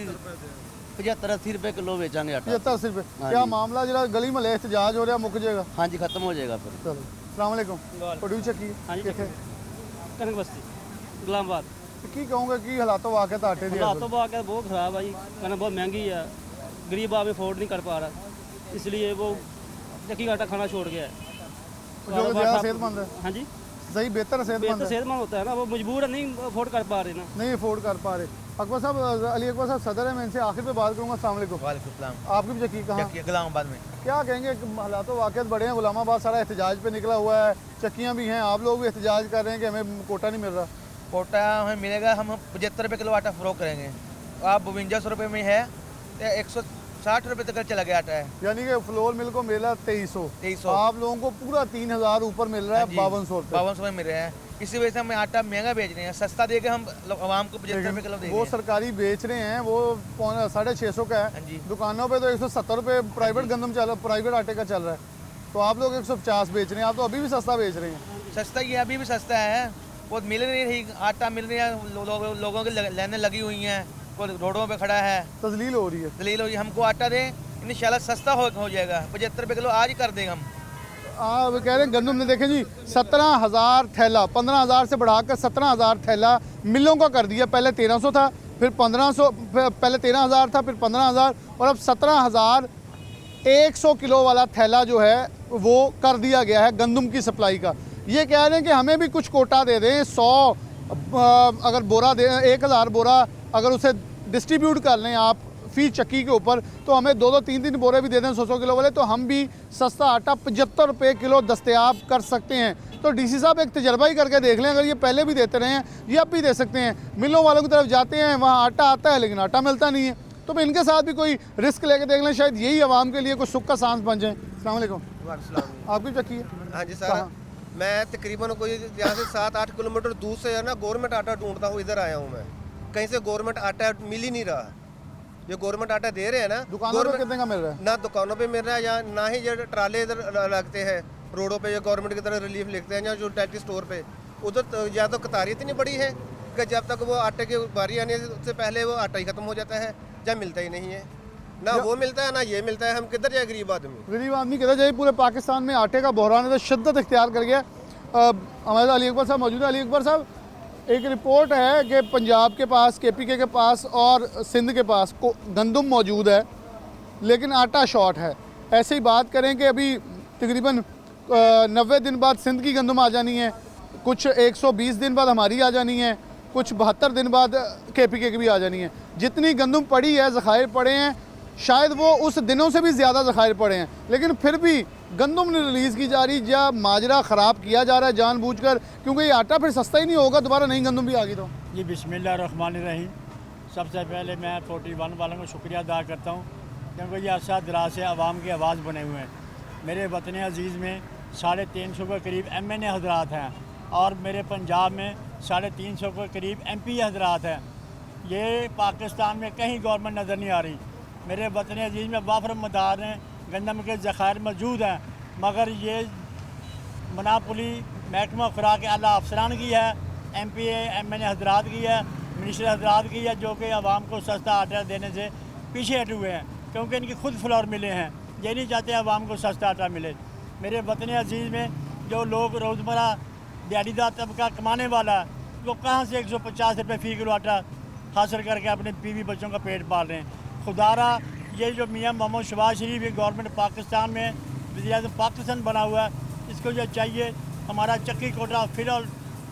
Speaker 5: 75-80 रुपये किलो बेचांगे आटा।
Speaker 1: 75-80 रुपये।
Speaker 5: हाँ
Speaker 1: क्या
Speaker 5: जी।
Speaker 1: मामला जो गली महल एहतजाज हो रहा मुक जाएगा?
Speaker 5: हाँ जी, खत्म हो जाएगा फिर।
Speaker 1: चलो, अस्सलाम वालेकुम। ਤੁਹਾਡੀ ਚੱਕੀ?
Speaker 9: हाँ जी,
Speaker 1: ਕਿੱਥੇ?
Speaker 9: कनक बस्ती गुलामबाद।
Speaker 1: ਕੀ ਕਹੋਗੇ, ਕੀ ਹਾਲਾਤ ਹੋ ਆਕੇ ਤਾਂ ਆਟੇ ਦੇ?
Speaker 9: हालात तो आके बहुत ख़राब है जी, कनक बहुत महंगी है, गरीब आदमी अफोर्ड नहीं कर पा रहा, इसलिए वो चक्की का आटा खाना छोड़ गया है।
Speaker 1: जो ज़्यादा सेहतमंद है।
Speaker 9: हाँ जी,
Speaker 1: सही बेहतर
Speaker 9: सेहतमंद होता है ना, वो मजबूर है, नहीं अफोर्ड कर पा रहे ना।
Speaker 1: नहीं अफोर्ड कर पा रहे। अकबर साहब, अली अकबर साहब सदर है, मैं इनसे आखिर पे बात करूँगा। अस्सलाम वालेकुम।
Speaker 23: वालेकुम सलाम।
Speaker 1: आपकी भी चक्की कहाँ?
Speaker 23: गुलामाबाद में।
Speaker 1: क्या कहेंगे, हालात वाक़ियत बड़े हैं, गुलामाबाद सारा एहतजाज पे निकला हुआ है, चक्कियाँ भी हैं, आप लोग भी एहतजाज कर रहे हैं कि हमें कोटा नहीं मिल रहा।
Speaker 23: कोटा हमें मिलेगा, हम 75 रुपये किलो आटा फ़रोख्त करेंगे। आप 5200 रुपये में है तो 160 रुपये तक चला गया आटा है।
Speaker 1: यानी कि फ्लोर मिल को मिला 2300, आप लोगों को पूरा 3000 ऊपर मिल रहा है। 5200 रुपये
Speaker 23: 5200 में मिल रहा है, इसी वजह से हम आटा महंगा बेच रहे हैं। सस्ता देके हम आवाम को 75 रुपये किलो देंगे।
Speaker 1: वो सरकारी बेच रहे हैं, वो 650 का है, दुकानों पे तो 170 रुपये प्राइवेट गंदम चल रहा है, प्राइवेट आटे का चल रहा है, तो आप लोग 150 बेच रहे हैं। आप तो अभी भी सस्ता बेच रहे हैं।
Speaker 23: सस्ता ही है, अभी भी सस्ता है, वो मिल नहीं रही, आटा मिल रही है, लोगों की लाइनें लगी हुई हैं, वो रोडों पे खड़ा है,
Speaker 1: तजलील हो रही है।
Speaker 23: तजलील हो रही है। हमको आटा दें, इंशाल्लाह सस्ता हो जाएगा। 75 रुपये किलो आज ही कर देंगे हम।
Speaker 1: आप कह रहे हैं गंदम ने, देखें जी 17,000 थैला, 15,000 से बढ़ाकर 17,000 थैला मिलों का कर दिया। पहले 1300 था, फिर 1500, पहले 13,000 था, फिर 15,000 और अब 17,100 किलो वाला थैला जो है वो कर दिया गया है गंदम की सप्लाई का। ये कह रहे हैं कि हमें भी कुछ कोटा दे दें, 100 अगर बोरा दे, 1000 बोरा अगर उसे डिस्ट्रीब्यूट कर लें आप फी चक्की के ऊपर, तो हमें 2-2, 3-3 बोरे भी दे दें 100-100 किलो वाले, तो हम भी सस्ता आटा 75 रुपये किलो दस्तयाब कर सकते हैं। तो डीसी साहब एक तजर्बा ही करके देख लें, अगर ये पहले भी देते रहे हैं ये अब भी दे सकते हैं। मिलों वालों की तरफ जाते हैं, वहाँ आटा आता है लेकिन आटा मिलता नहीं है, तो फिर इनके साथ भी कोई रिस्क लेके देख लें, शायद यही आवाम के लिए कुछ सुख का सांस बन जाए। अस्सलाम वालेकुम। आपकी चक्की है?
Speaker 24: हाँ जी सर, मैं तकरीबन कोई यहाँ से 7-8 किलोमीटर दूर से है ना गवर्नमेंट आटा ढूंढता हूँ, इधर आया हूँ मैं। कहीं से गवर्नमेंट आटा मिल ही नहीं रहा, जो गवर्नमेंट आटा दे रहे हैं ना,
Speaker 1: दुकानों पे कितने का मिल रहा है?
Speaker 24: ना दुकानों पे मिल रहा है, या ना ही जो ट्राले इधर लगते हैं रोडों पे, जो गवर्नमेंट की तरह रिलीफ लिखते हैं, या जो टैक्सी स्टोर पे उधर या तो कतार इतनी बड़ी है कि जब तक वो आटे की बारी आने से पहले वो आटा ही खत्म हो जाता है, या मिलता ही नहीं है, ना वो मिलता है ना ये मिलता है। हम किधर जाए गरीब आदमी?
Speaker 1: गरीब आदमी किधर जाए? पूरे पाकिस्तान में आटे का बहरान है, शिद्दत इख्तियार कर गया। हमारे अली अकबर साहब मौजूद है। अली अकबर साहब, एक रिपोर्ट है कि पंजाब के पास, KPK के पास और सिंध के पास गंदम मौजूद है लेकिन आटा शॉर्ट है। ऐसे ही बात करें कि अभी तकरीबन 90 दिन बाद सिंध की गंदम आ जानी है, कुछ 120 दिन बाद हमारी आ जानी है, कुछ 72 दिन बाद KPK की भी आ जानी है। जितनी गंदम पड़ी है, ज़खायर पड़े हैं, शायद वो उस दिनों से भी ज़्यादा ज़खायर पड़े हैं, लेकिन फिर भी गंदम नहीं रिलीज़ की जा रही, या माजरा ख़राब किया जा रहा है जानबूझकर, क्योंकि ये आटा फिर सस्ता ही नहीं होगा, दोबारा नई गंदम भी आ गई। तो
Speaker 7: जी बिस्मिल्लाहिर्रहमानिर्रहीम। सबसे पहले मैं 41 वालों को शुक्रिया अदा करता हूँ, क्योंकि ये अरसा दराज से आवाम की आवाज़ बने हुए हैं। मेरे वतन अजीज़ में 350 के करीब MNA हजरात हैं, और मेरे पंजाब में 350 के करीब MP हजरात हैं। ये पाकिस्तान में कहीं गवर्नमेंट नज़र नहीं आ रही। मेरे वतन अजीज़ में वाफर मदार हैं, गंदम के ज़खायर मौजूद हैं, मगर ये मनापुली महकमा खुराक के आला अफसरान की है, MP MNA हजरात की है, मिनिस्टर हजरात की है, जो कि आवाम को सस्ता आटा देने से पीछे हटे हुए हैं, क्योंकि इनकी खुद फ्लोर मिले हैं। ये नहीं चाहते आवाम को सस्ता आटा मिले। मेरे वतन अजीज़ में जो लोग रोज़मर्रा दिहाड़ीदार तबका कमाने वाला है, वो कहाँ से 150 रुपये फ़ी किलो आटा हासिल करके अपने बीवी बच्चों का पेट पाल रहे हैं। खुदारा ये जो मियाँ मोहम्मद शहबाज शरीफ की गवर्नमेंट पाकिस्तान में वज़ीर-ए-आज़म पाकिस्तान बना हुआ है, इसको जो चाहिए हमारा चक्की कोटा फिर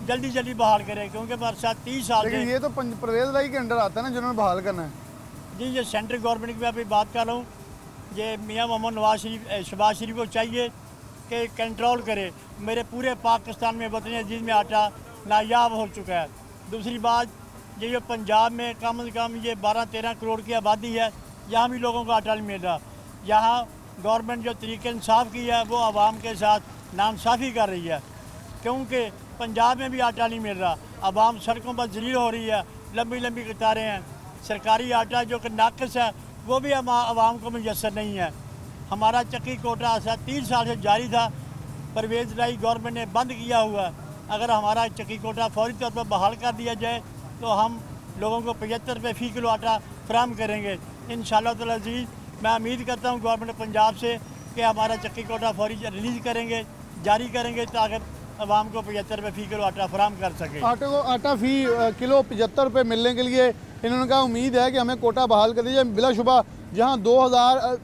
Speaker 7: जल्दी जल्दी बहाल करे, क्योंकि हमारे साथ 30 साल
Speaker 1: लेकिन ये तो परवेज़ इलाही के अंडर आता है ना, जिन्होंने बहाल करना है।
Speaker 7: जी ये सेंट्रल गवर्नमेंट की मैं अभी बात कर रहा हूँ। ये मियाँ मोहम्मद शहबाज शरीफ को चाहिए कि कंट्रोल करे। मेरे पूरे पाकिस्तान में वतन अजीज़ में आटा नायाब हो चुका है। दूसरी बात, ये जो पंजाब में कम से कम ये 12-13 करोड़ की आबादी है, यहाँ भी लोगों को आटा नहीं मिल रहा। यहाँ गवर्नमेंट जो तरीके इंसाफ की है वो आवाम के साथ नाइंसाफ़ी कर रही है, क्योंकि पंजाब में भी आटा नहीं मिल रहा, आवाम सड़कों पर जलील हो रही है, लंबी लंबी कतारें हैं। सरकारी आटा जो कि नाक़िस है वो भी आवाम को मुयस्सर नहीं है। हमारा चक्की कोटा 30 साल से जारी था, परवेज़ इलाही गवर्नमेंट ने बंद किया हुआ है। अगर हमारा चक्की कोटा फौरी तौर पर बहाल कर दिया जाए तो हम लोगों को 75 रुपये फ़ी किलो आटा फराहम करेंगे इंशाअल्लाह ताला। अज़ीज़ मैं उम्मीद करता हूँ गवर्नमेंट पंजाब से कि हमारा चक्की कोटा फौरी रिलीज़ करेंगे, जारी करेंगे, ताकि आवाम को 75 रुपये फ़ी किलो आटा फराहम कर सके।
Speaker 1: आटा फ़ी किलो 75 रुपये मिलने के लिए इन्होंने कहा उम्मीद है कि हमें कोटा बहाल कर दीजिए। बिलाशुबा जहाँ 2000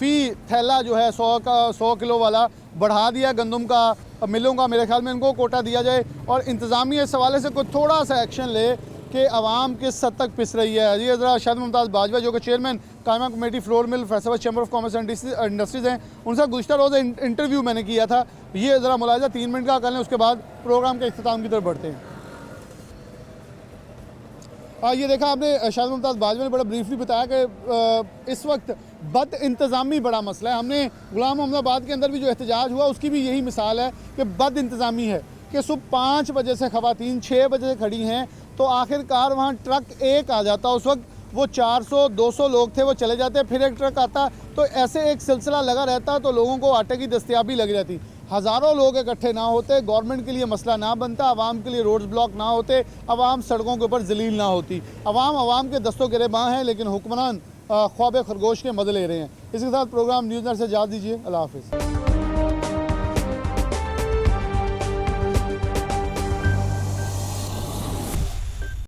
Speaker 1: फ़ी थैला जो है 100 किलो वाला बढ़ा दिया गंदम का, मिलों का, मेरे ख्याल में इनको कोटा दिया जाए और इंतज़ामिया इस हवाले से कोई थोड़ा सा एक्शन ले कि आवाम किस हद तक पिस रही है। ये ज़रा शायद मुमताज़ बाजवा जो कि चेयरमैन कायमा committee flour mill Faisalabad chamber of commerce and industries हैं, उनसे गुज़श्ता रोज़ इंटरव्यू मैंने किया था। ये ज़रा मुलाहिज़ा 3 मिनट का कर लें, उसके बाद प्रोग्राम के इख्तिताम की तरफ बढ़ते हैं। ये देखा आपने शायद मुमताज़ बाजवा ने बड़ा ब्रीफली बताया कि इस वक्त बद इंतज़ामी बड़ा मसला है। हमने गुलाम मोहम्मदाबाद के अंदर भी जो एहतजाज हुआ उसकी भी यही मिसाल है कि बद इंतज़ामी है कि सुबह 5 बजे से ख़वातीन 6 बजे से खड़ी हैं, तो आखिरकार वहाँ ट्रक एक आ जाता। उस वक्त वो 400-200 लोग थे, वो चले जाते, फिर एक ट्रक आता, तो ऐसे एक सिलसिला लगा रहता, तो लोगों को आटे की दस्तयाबी लगी रहती। हज़ारों लोग इकट्ठे ना होते, गवर्नमेंट के लिए मसला ना बनता, आवाम के लिए रोड्स ब्लॉक ना होते, आवाम सड़कों के ऊपर जलील ना होती। आवाम के दस्तों गिरेबां हैं, लेकिन हुक्मरान ख्वाब खरगोश के मज़े ले रहे हैं। इसके साथ प्रोग्राम न्यूज़ नर से इजाज़त दीजिए। अल्लाह हाफ़िज़।